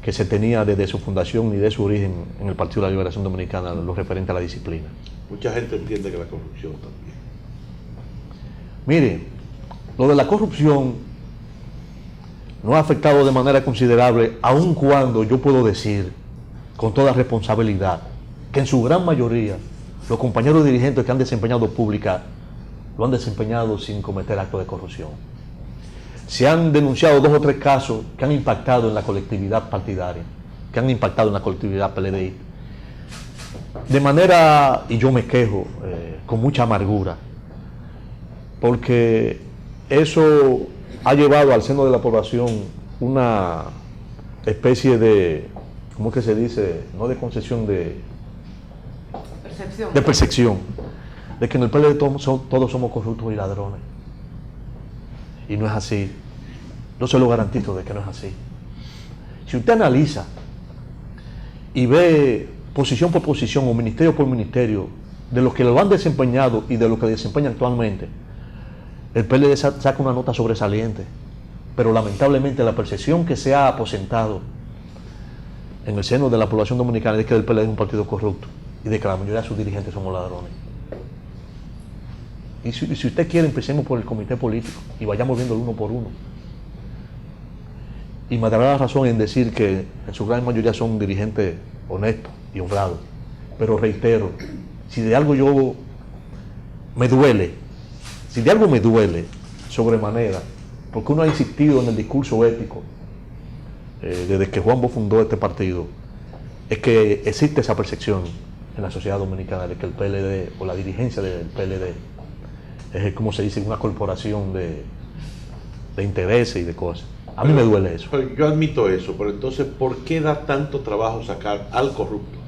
que se tenía desde su fundación y de su origen en el Partido de la Liberación Dominicana, lo referente a la disciplina. Mucha gente entiende que la corrupción también. Mire, lo de la corrupción no ha afectado de manera considerable, aun cuando yo puedo decir con toda responsabilidad que en su gran mayoría los compañeros dirigentes que han desempeñado pública lo han desempeñado sin cometer actos de corrupción. Se han denunciado 2 o 3 casos que han impactado en la colectividad partidaria, que han impactado en la colectividad PLDI. De manera, y yo me quejo con mucha amargura, porque eso ha llevado al seno de la población una especie de, ¿cómo es que se dice? No de concesión, de percepción, de que en el PLD todos somos corruptos y ladrones. Y no es así. Yo se lo garantizo de que no es así. Si usted analiza y ve posición por posición o ministerio por ministerio de los que lo han desempeñado y de los que desempeñan actualmente, el PLD saca una nota sobresaliente, pero lamentablemente la percepción que se ha aposentado en el seno de la población dominicana es que el PLD es un partido corrupto y de que la mayoría de sus dirigentes somos ladrones. Y si usted quiere, empecemos por el comité político y vayamos viendo uno por uno. y me dará la razón en decir que en su gran mayoría son dirigentes honestos y honrados. Pero reitero, si de algo me duele sobremanera, porque uno ha insistido en el discurso ético desde que Juan Bosch fundó este partido, es que existe esa percepción en la sociedad dominicana de que el PLD o la dirigencia del PLD es, como se dice, una corporación de intereses y de cosas. A mí me duele eso. Pero yo admito eso, pero entonces, ¿por qué da tanto trabajo sacar al corrupto?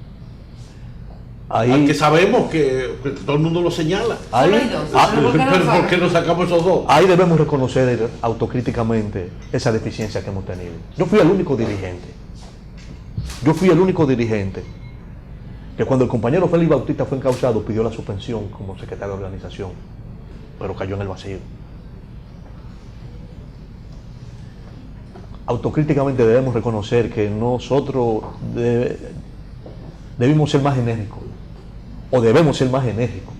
Al que sabemos que todo el mundo lo señala. Solo hay dos. Pero ¿por qué no sacamos esos dos? Ahí debemos reconocer autocríticamente esa deficiencia que hemos tenido. Yo fui el único dirigente que cuando el compañero Félix Bautista fue encausado pidió la suspensión como secretario de organización, pero cayó en el vacío. Autocríticamente debemos reconocer que nosotros debemos ser más enérgicos, o debemos ser más enérgicos,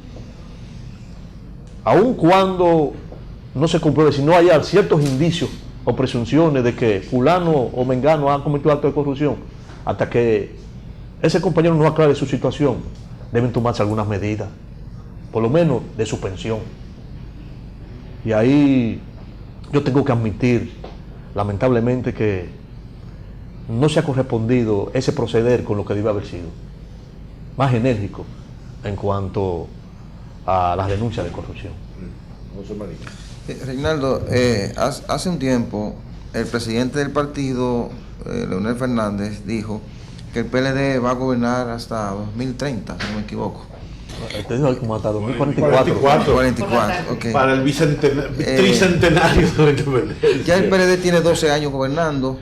aun cuando no se compruebe, si no haya ciertos indicios o presunciones de que fulano o mengano ha cometido acto de corrupción, hasta que ese compañero no aclare su situación, deben tomarse algunas medidas, por lo menos de suspensión. Y ahí yo tengo que admitir, lamentablemente, que no se ha correspondido ese proceder con lo que debe haber sido, más enérgico en cuanto a las denuncias de corrupción. Reinaldo, hace un tiempo el presidente del partido, Leonel Fernández, dijo que el PLD va a gobernar hasta 2030, si no me equivoco. Te digo como hasta 2044. 44, okay. Para el tricentenario de la independencia. Ya el PLD tiene 12 años gobernando.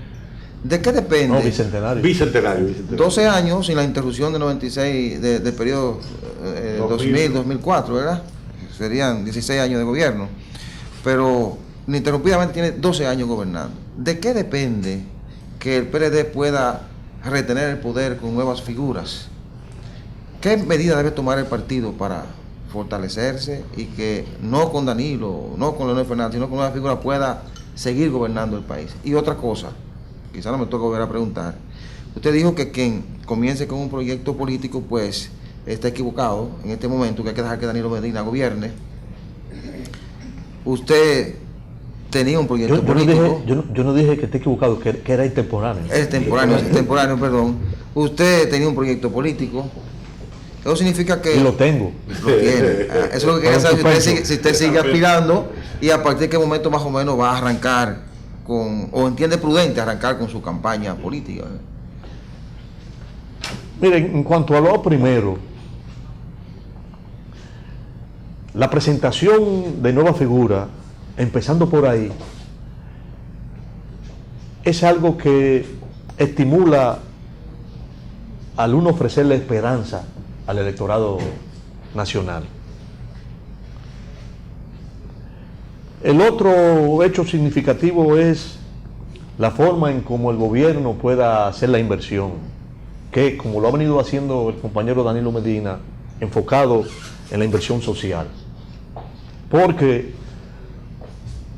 ¿De qué depende? No, bicentenario. Bicentenario. 12 años sin la interrupción de 96 del periodo 2000-2004, ¿verdad? Serían 16 años de gobierno. Pero ininterrumpidamente tiene 12 años gobernando. ¿De qué depende que el PLD pueda retener el poder con nuevas figuras? ¿Qué medida debe tomar el partido para fortalecerse y que no con Danilo, no con Leonel Fernández, sino con nuevas figuras pueda seguir gobernando el país? Y otra cosa, quizá no me toca volver a preguntar. Usted dijo que quien comience con un proyecto político, pues está equivocado en este momento, que hay que dejar que Danilo Medina gobierne. Usted tenía un proyecto político. Yo no dije que esté equivocado, que era intemporáneo. Es temporáneo, perdón. Usted tenía un proyecto político. Eso significa que... Y lo tengo. Lo tiene. Eso es lo que quería saber, si usted sigue aspirando y a partir de qué momento más o menos va a arrancar o entiende prudente arrancar con su campaña política. Miren, en cuanto a lo primero, la presentación de nueva figura, empezando por ahí, es algo que estimula al uno ofrecerle esperanza al electorado nacional. El otro hecho significativo es la forma en cómo el gobierno pueda hacer la inversión, que como lo ha venido haciendo el compañero Danilo Medina, enfocado en la inversión social. Porque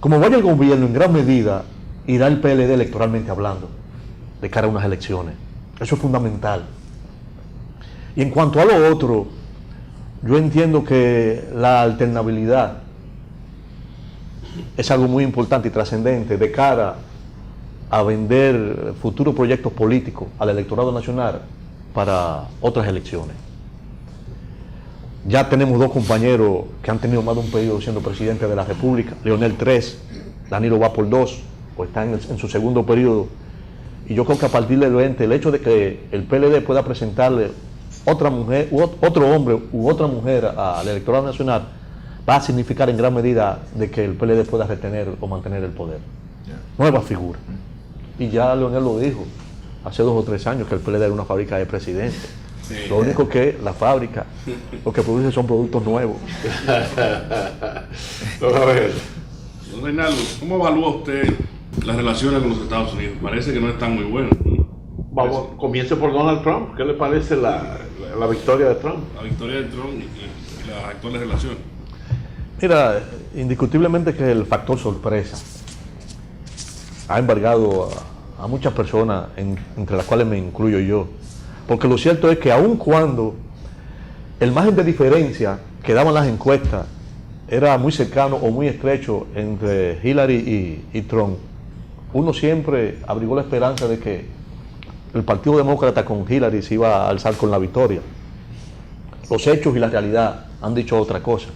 como vaya el gobierno, en gran medida irá el PLD electoralmente hablando, de cara a unas elecciones. Eso es fundamental. Y en cuanto a lo otro, yo entiendo que la alternabilidad es algo muy importante y trascendente de cara a vender futuros proyectos políticos al electorado nacional para otras elecciones. Ya tenemos dos compañeros que han tenido más de un periodo siendo presidente de la República, Leonel 3, Danilo va por 2, o está en su segundo periodo. Y yo creo que a partir del 20, el hecho de que el PLD pueda presentarle otra mujer, otro hombre u otra mujer al electorado nacional, va a significar en gran medida de que el PLD pueda retener o mantener el poder. Nueva figura. Y ya Leonel lo dijo hace 2 o 3 años que el PLD era una fábrica de presidentes. Sí. Lo único que la fábrica lo que produce son productos nuevos. A ver, don Reinaldo, ¿cómo evalúa usted las relaciones con los Estados Unidos? Parece que no están muy buenas. Vamos, comience por Donald Trump. ¿Qué le parece la victoria de Trump? La victoria de Trump y las actuales relaciones. Mira, indiscutiblemente que el factor sorpresa ha embargado a muchas personas, entre las cuales me incluyo yo, porque lo cierto es que aun cuando el margen de diferencia que daban las encuestas era muy cercano o muy estrecho entre Hillary y Trump, uno siempre abrigó la esperanza de que el Partido Demócrata con Hillary se iba a alzar con la victoria. Los hechos y la realidad han dicho otra cosa.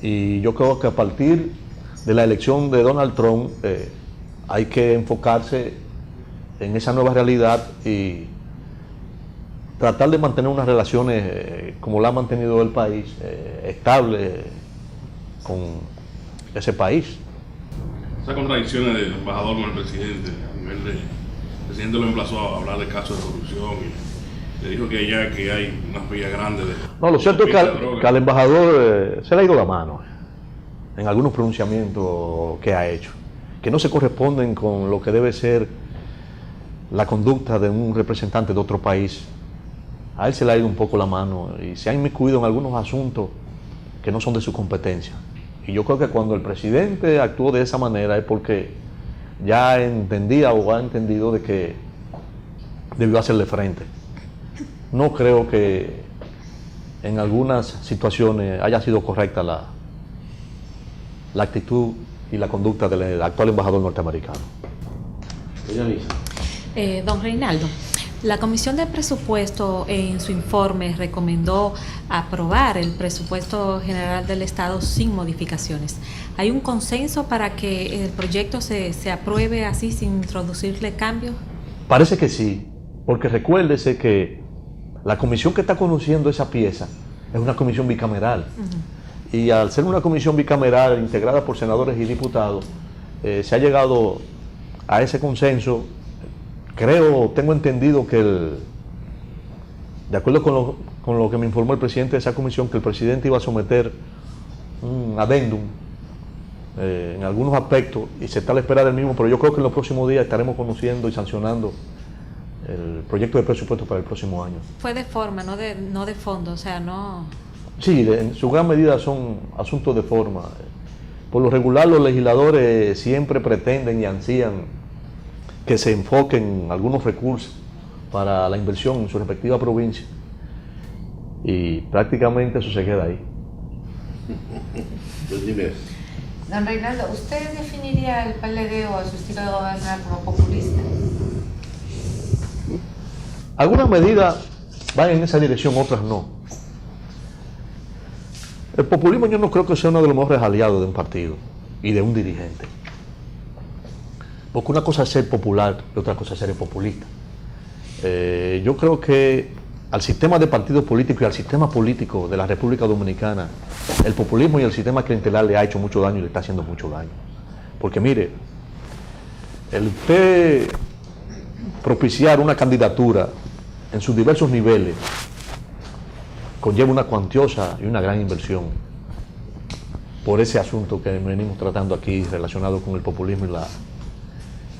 Y yo creo que a partir de la elección de Donald Trump hay que enfocarse en esa nueva realidad y tratar de mantener unas relaciones como la ha mantenido el país, estable con ese país. Esas contradicciones del embajador con el presidente, a nivel de, el presidente lo emplazó a hablar de casos de corrupción y le dijo que ya que hay unas villas grandes de... No, lo cierto es que al embajador se le ha ido la mano en algunos pronunciamientos que ha hecho, que no se corresponden con lo que debe ser la conducta de un representante de otro país. A él se le ha ido un poco la mano y se ha inmiscuido en algunos asuntos que no son de su competencia. Y yo creo que cuando el presidente actuó de esa manera es porque ya entendía o ha entendido de que debió hacerle frente. No creo que en algunas situaciones haya sido correcta la actitud y la conducta del actual embajador norteamericano. Don Reinaldo, la Comisión de Presupuesto en su informe recomendó aprobar el presupuesto general del Estado sin modificaciones. ¿Hay un consenso para que el proyecto se apruebe así sin introducirle cambios? Parece que sí, porque recuérdese que la comisión que está conociendo esa pieza es una comisión bicameral. Y al ser una comisión bicameral integrada por senadores y diputados, se ha llegado a ese consenso. Tengo entendido que de acuerdo con lo que me informó el presidente de esa comisión, que el presidente iba a someter un adendum en algunos aspectos y se está a la espera del mismo, pero yo creo que en los próximos días estaremos conociendo y sancionando el proyecto de presupuesto para el próximo año. Fue de forma, no de fondo, o sea, no... Sí, en su gran medida son asuntos de forma. Por lo regular los legisladores siempre pretenden y ansían que se enfoquen algunos recursos para la inversión en su respectiva provincia y prácticamente eso se queda ahí. Don Reinaldo, ¿usted definiría el PLD o a su estilo de gobernar como populista? Algunas medidas van en esa dirección, otras no. El populismo yo no creo que sea uno de los mejores aliados de un partido y de un dirigente. Porque una cosa es ser popular y otra cosa es ser populista. Yo creo que al sistema de partidos políticos y al sistema político de la República Dominicana, el populismo y el sistema clientelar le ha hecho mucho daño y le está haciendo mucho daño. Porque mire, el usted propiciar una candidatura en sus diversos niveles conlleva una cuantiosa y una gran inversión por ese asunto que venimos tratando aquí relacionado con el populismo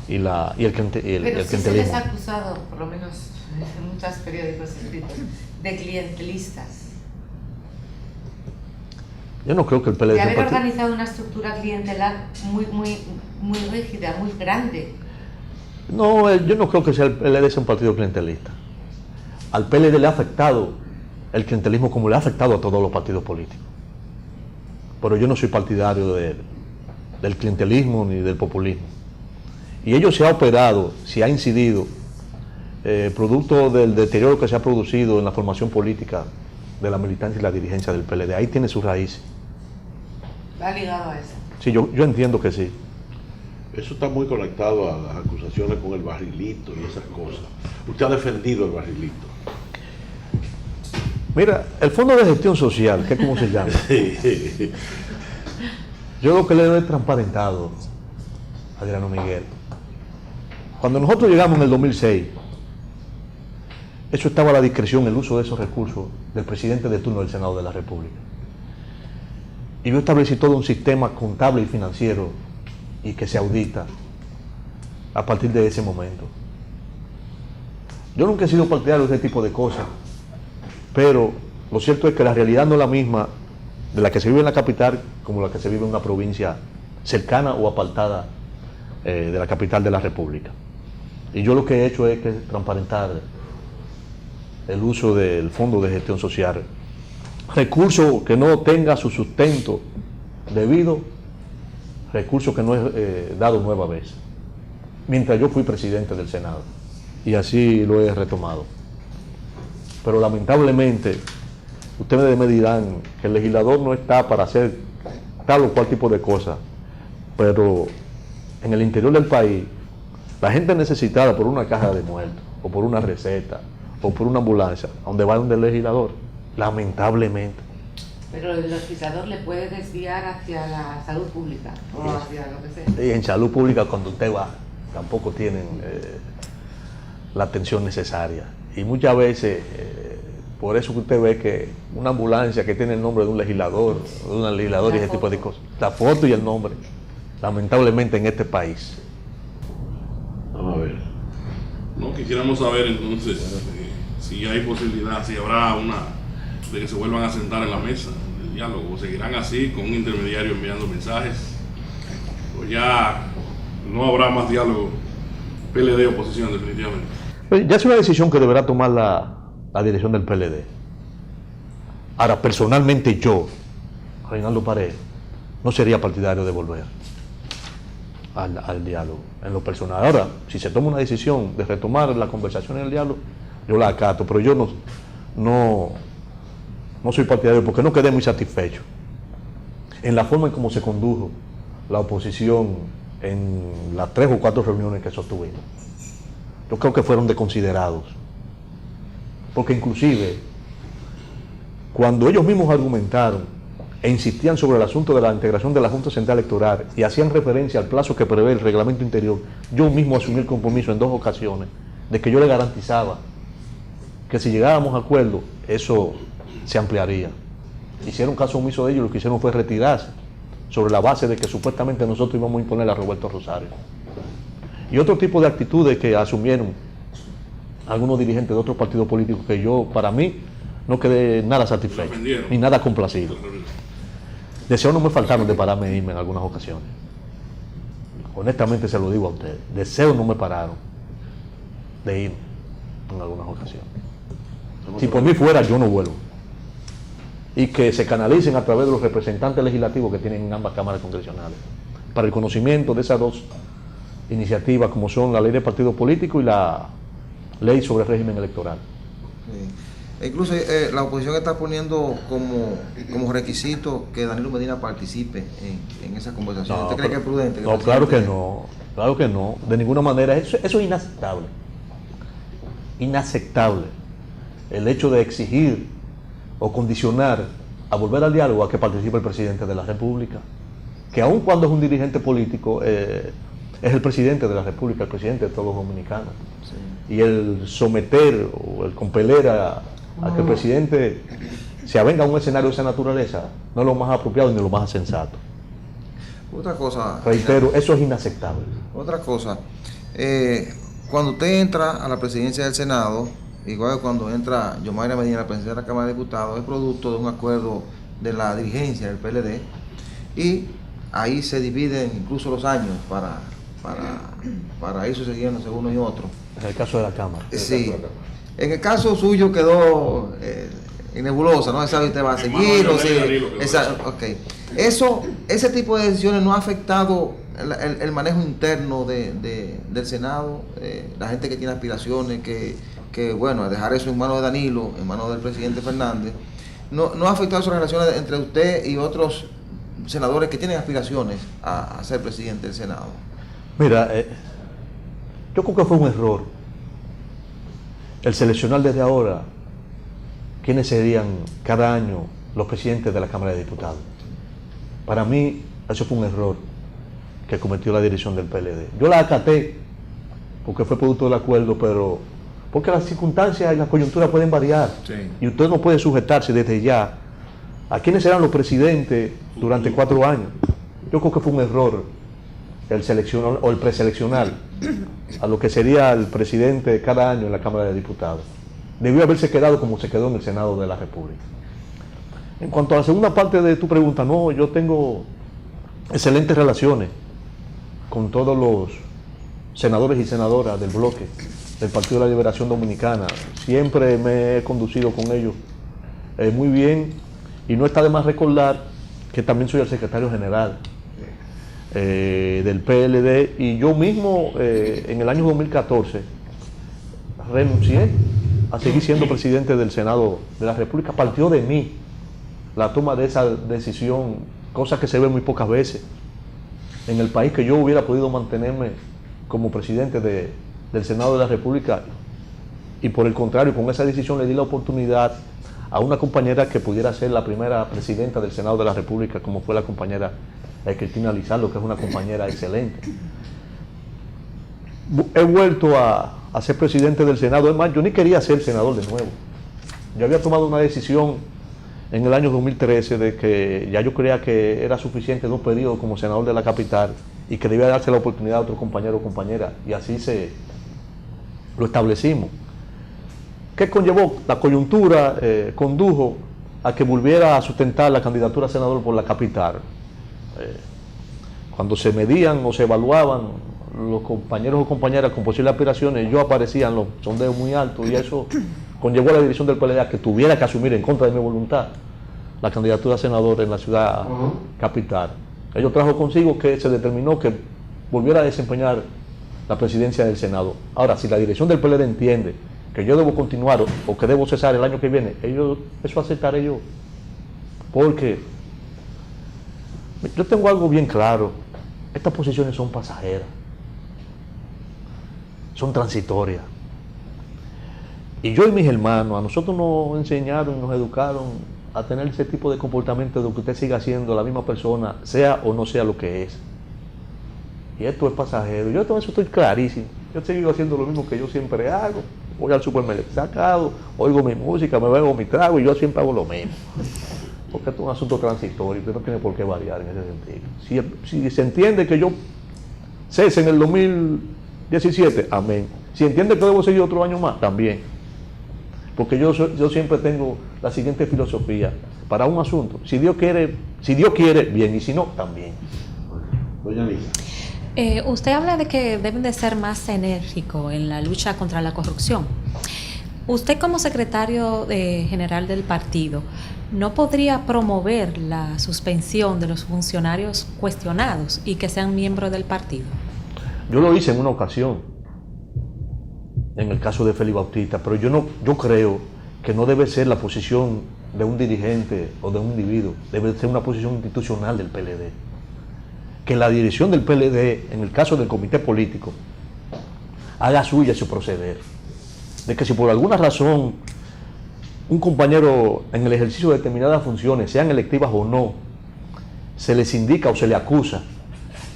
y el clientelismo. Pero sí se les ha acusado, por lo menos en muchos periódicos escritos, de clientelistas. Yo no creo que el PLD... De haber organizado una estructura clientelar muy rígida, muy grande. No, yo no creo que el PLD sea un partido clientelista. Al PLD le ha afectado el clientelismo como le ha afectado a todos los partidos políticos. Pero yo no soy partidario del clientelismo ni del populismo. Y ello se ha operado, se ha incidido, producto del deterioro que se ha producido en la formación política de la militancia y la dirigencia del PLD. Ahí tiene su raíz. ¿Va ligado a eso? Sí, yo entiendo que sí. Eso está muy conectado a las acusaciones con el barrilito y esas cosas. Usted ha defendido el barrilito. Mira, el Fondo de Gestión Social, ¿qué cómo se llama? Sí. Yo lo que le he transparentado a Adriano Miguel. Cuando nosotros llegamos en el 2006, eso estaba a la discreción, el uso de esos recursos del presidente de turno del Senado de la República. Y yo establecí todo un sistema contable y financiero y que se audita a partir de ese momento. Yo nunca he sido partidario de ese tipo de cosas, pero lo cierto es que la realidad no es la misma de la que se vive en la capital como la que se vive en una provincia cercana o apartada de la capital de la República. Y yo lo que he hecho es que transparentar el uso del Fondo de Gestión Social. Recurso que no tenga su sustento debido, recurso que no es dado nueva vez, mientras yo fui presidente del Senado. Y así lo he retomado. Pero lamentablemente, ustedes me dirán que el legislador no está para hacer tal o cual tipo de cosas, pero en el interior del país, la gente necesitada por una caja de muertos, o por una receta, o por una ambulancia, donde va donde el legislador, lamentablemente. Pero el legislador le puede desviar hacia la salud pública o hacia lo que sea. Y en salud pública, cuando usted va, tampoco tienen la atención necesaria. Y muchas veces, por eso que usted ve que una ambulancia que tiene el nombre de un legislador, de una legisladora y ese tipo de cosas, la foto y el nombre, lamentablemente en este país. Vamos a ver. No, quisiéramos saber entonces si hay posibilidad, si habrá de que se vuelvan a sentar en la mesa del diálogo, o seguirán así con un intermediario enviando mensajes, o ya no habrá más diálogo PLD oposición definitivamente. Ya es una decisión que deberá tomar la dirección del PLD. Ahora, personalmente yo, Reinaldo Paredes, no sería partidario de volver al diálogo, en lo personal. Ahora, si se toma una decisión de retomar la conversación en el diálogo, yo la acato, pero yo no soy partidario porque no quedé muy satisfecho en la forma en cómo se condujo la oposición en las 3 o 4 reuniones que sostuvimos. Yo creo que fueron desconsiderados, porque inclusive cuando ellos mismos argumentaron e insistían sobre el asunto de la integración de la Junta Central Electoral y hacían referencia al plazo que prevé el reglamento interior, yo mismo asumí el compromiso en 2 ocasiones de que yo le garantizaba que si llegábamos a acuerdo, eso se ampliaría. Hicieron caso omiso de ellos, lo que hicieron fue retirarse sobre la base de que supuestamente nosotros íbamos a imponer a Roberto Rosario. Y otro tipo de actitudes que asumieron algunos dirigentes de otros partidos políticos que yo, para mí, no quedé nada satisfecho, ni nada complacido. Deseos no me faltaron de pararme e irme en algunas ocasiones. Honestamente se lo digo a ustedes. Deseos no me pararon de irme en algunas ocasiones. Si por mí fuera, yo no vuelvo. Y que se canalicen a través de los representantes legislativos que tienen en ambas cámaras congresionales, para el conocimiento de esas 2 iniciativas, como son la ley de partidos políticos y la ley sobre el régimen electoral. Sí. Incluso la oposición está poniendo como requisito que Danilo Medina participe en esa conversación. ¿Usted cree que es prudente? No, claro que no, de ninguna manera. Eso es inaceptable. Inaceptable el hecho de exigir o condicionar a volver al diálogo a que participe el presidente de la República, que aun cuando es un dirigente político, es el presidente de la República, el presidente de todos los dominicanos. Sí. Y el someter o el compeler a que el presidente se avenga a un escenario de esa naturaleza no es lo más apropiado ni lo más sensato. Otra cosa, reitero, eso es inaceptable. Otra cosa, cuando usted entra a la presidencia del Senado, igual que cuando entra Yomaira Medina a la presidencia de la Cámara de Diputados, es producto de un acuerdo de la dirigencia del PLD, y ahí se dividen incluso los años para ir sucediéndose uno y otro. En el caso de la Cámara. Sí. En el caso suyo quedó en nebulosa, no se sabe si usted va a seguir o si... Okay. Ese tipo de decisiones no ha afectado el manejo interno del Senado, la gente que tiene aspiraciones, que bueno, dejar eso en manos de Danilo, en manos del presidente Fernández, no ha afectado sus relaciones entre usted y otros senadores que tienen aspiraciones a ser presidente del Senado. Mira, yo creo que fue un error el seleccionar desde ahora quiénes serían cada año los presidentes de la Cámara de Diputados. Para mí, eso fue un error que cometió la dirección del PLD. Yo la acaté porque fue producto del acuerdo, pero porque las circunstancias y las coyunturas pueden variar. Sí. Y usted no puede sujetarse desde ya a quiénes serán los presidentes durante 4 años. Yo creo que fue un error el seleccionar o el preseleccionar a lo que sería el presidente cada año en la Cámara de Diputados. Debió haberse quedado como se quedó en el Senado de la República. En cuanto a la segunda parte de tu pregunta, no, yo tengo excelentes relaciones con todos los senadores y senadoras del bloque del Partido de la Liberación Dominicana. Siempre me he conducido con ellos muy bien, y no está de más recordar que también soy el secretario general del PLD, y yo mismo en el año 2014 renuncié a seguir siendo presidente del Senado de la República. Partió de mí la toma de esa decisión, cosa que se ve muy pocas veces en el país, que yo hubiera podido mantenerme como presidente del Senado de la República, y por el contrario, con esa decisión le di la oportunidad a una compañera que pudiera ser la primera presidenta del Senado de la República, como fue la compañera Cristina Lizardo, que es una compañera excelente. He vuelto a ser presidente del Senado. Es más, yo ni quería ser senador de nuevo. Yo había tomado una decisión en el año 2013 de que ya yo creía que era suficiente 2 periodos como senador de la capital, y que debía darse la oportunidad a otro compañero o compañera, y así lo establecimos. ¿Qué conllevó? La coyuntura condujo a que volviera a sustentar la candidatura a senador por la capital. Cuando se medían o se evaluaban los compañeros o compañeras con posibles aspiraciones, yo aparecía en los sondeos muy altos, y eso conllevó a la dirección del PLD a que tuviera que asumir en contra de mi voluntad la candidatura a senador en la ciudad capital. Ello trajo consigo que se determinó que volviera a desempeñar la presidencia del Senado. Ahora, si la dirección del PLD entiende que yo debo continuar o que debo cesar el año que viene, eso aceptaré yo. Porque yo tengo algo bien claro: estas posiciones son pasajeras, son transitorias. Y yo y mis hermanos, a nosotros nos enseñaron y nos educaron a tener ese tipo de comportamiento de que usted siga siendo la misma persona, sea o no sea lo que es. Y esto es pasajero. Yo todo eso estoy clarísimo. Yo sigo haciendo lo mismo que yo siempre hago. Voy al supermercado, oigo mi música, me bebo mi trago, y yo siempre hago lo mismo. Porque esto es un asunto transitorio, usted no tiene por qué variar en ese sentido. Si se entiende que yo cese en el 2017, amén. Si entiende que debo seguir otro año más, también. Porque yo siempre tengo la siguiente filosofía para un asunto: si Dios quiere, bien, y si no, también. Doña Lisa. Usted habla de que deben de ser más enérgicos en la lucha contra la corrupción. Usted, como secretario general del partido, ¿no podría promover la suspensión de los funcionarios cuestionados y que sean miembros del partido? Yo lo hice en una ocasión, en el caso de Félix Bautista, pero yo creo que no debe ser la posición de un dirigente o de un individuo, debe ser una posición institucional del PLD. Que la dirección del PLD, en el caso del comité político, haga suya su proceder. De que si por alguna razón un compañero en el ejercicio de determinadas funciones, sean electivas o no, se les indica o se le acusa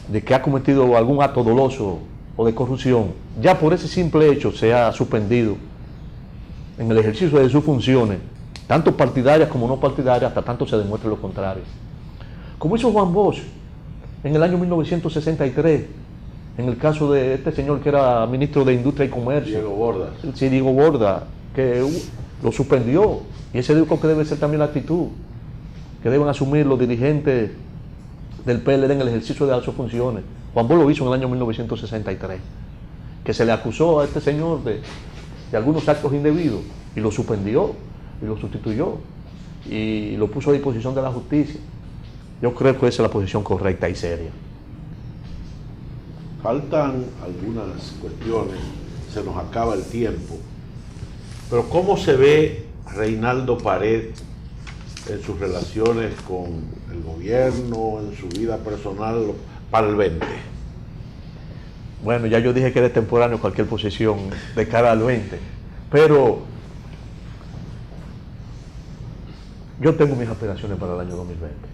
de que ha cometido algún acto doloso o de corrupción, ya por ese simple hecho se ha suspendido en el ejercicio de sus funciones, tanto partidarias como no partidarias, hasta tanto se demuestre lo contrario. Como hizo Juan Bosch en el año 1963, en el caso de este señor que era ministro de Industria y Comercio, Diego Borda. Sí, Diego Borda, que lo suspendió, y ese digo que debe ser también la actitud que deben asumir los dirigentes del PLD en el ejercicio de sus funciones. Juan Bosch lo hizo en el año 1963, que se le acusó a este señor de algunos actos indebidos, y lo suspendió, y lo sustituyó, y lo puso a disposición de la justicia. Yo creo que esa es la posición correcta y seria. Faltan algunas cuestiones, se nos acaba el tiempo, pero ¿cómo se ve Reinaldo Pared en sus relaciones con el gobierno, en su vida personal para el 20? Bueno, ya yo dije que era extemporáneo cualquier posición de cara al 20, pero yo tengo mis aspiraciones para el año 2020.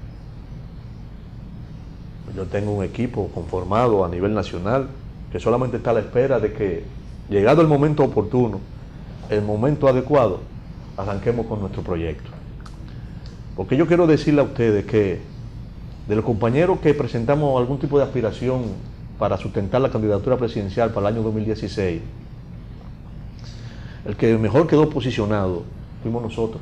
Yo tengo un equipo conformado a nivel nacional que solamente está a la espera de que, llegado el momento oportuno, el momento adecuado, arranquemos con nuestro proyecto. Porque yo quiero decirle a ustedes que de los compañeros que presentamos algún tipo de aspiración para sustentar la candidatura presidencial para el año 2016, el que mejor quedó posicionado fuimos nosotros.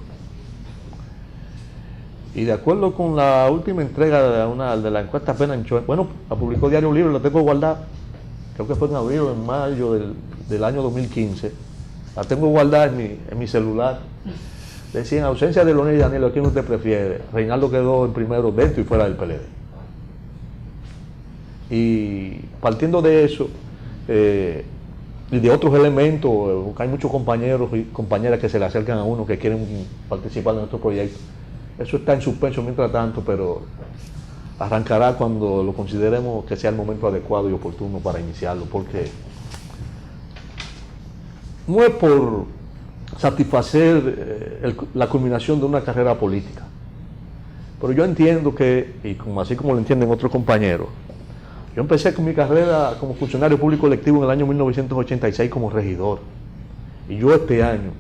Y de acuerdo con la última entrega de la encuesta Penancho, bueno, la publicó Diario Libre, la tengo guardada, creo que fue en abril o en mayo del año 2015, la tengo guardada en mi celular. Decía, en ausencia de Leonel y Danilo, ¿a quién usted prefiere? Reinaldo quedó en primero dentro y fuera del PLD. Y partiendo de eso, y de otros elementos, hay muchos compañeros y compañeras que se le acercan a uno que quieren participar en nuestro proyecto. Eso está en suspenso mientras tanto, pero arrancará cuando lo consideremos que sea el momento adecuado y oportuno para iniciarlo, porque no es por satisfacer la culminación de una carrera política, pero yo entiendo que, y así como lo entienden otros compañeros, yo empecé con mi carrera como funcionario público electivo en el año 1986 como regidor, y yo este año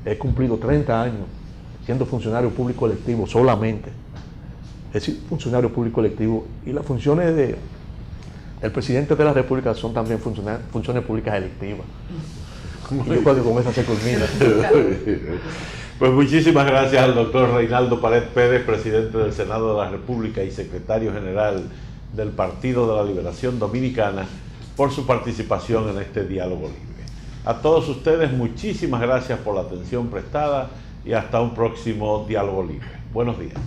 he cumplido 30 años siendo funcionario público electivo solamente. Es decir, funcionario público electivo, y las funciones del presidente de la República son también funciones públicas electivas. Y yo creo que con esa se culmina. Pues muchísimas gracias al doctor Reinaldo Pared Pérez, presidente del Senado de la República y secretario general del Partido de la Liberación Dominicana, por su participación en este diálogo libre. A todos ustedes, muchísimas gracias por la atención prestada y hasta un próximo diálogo libre. Buenos días.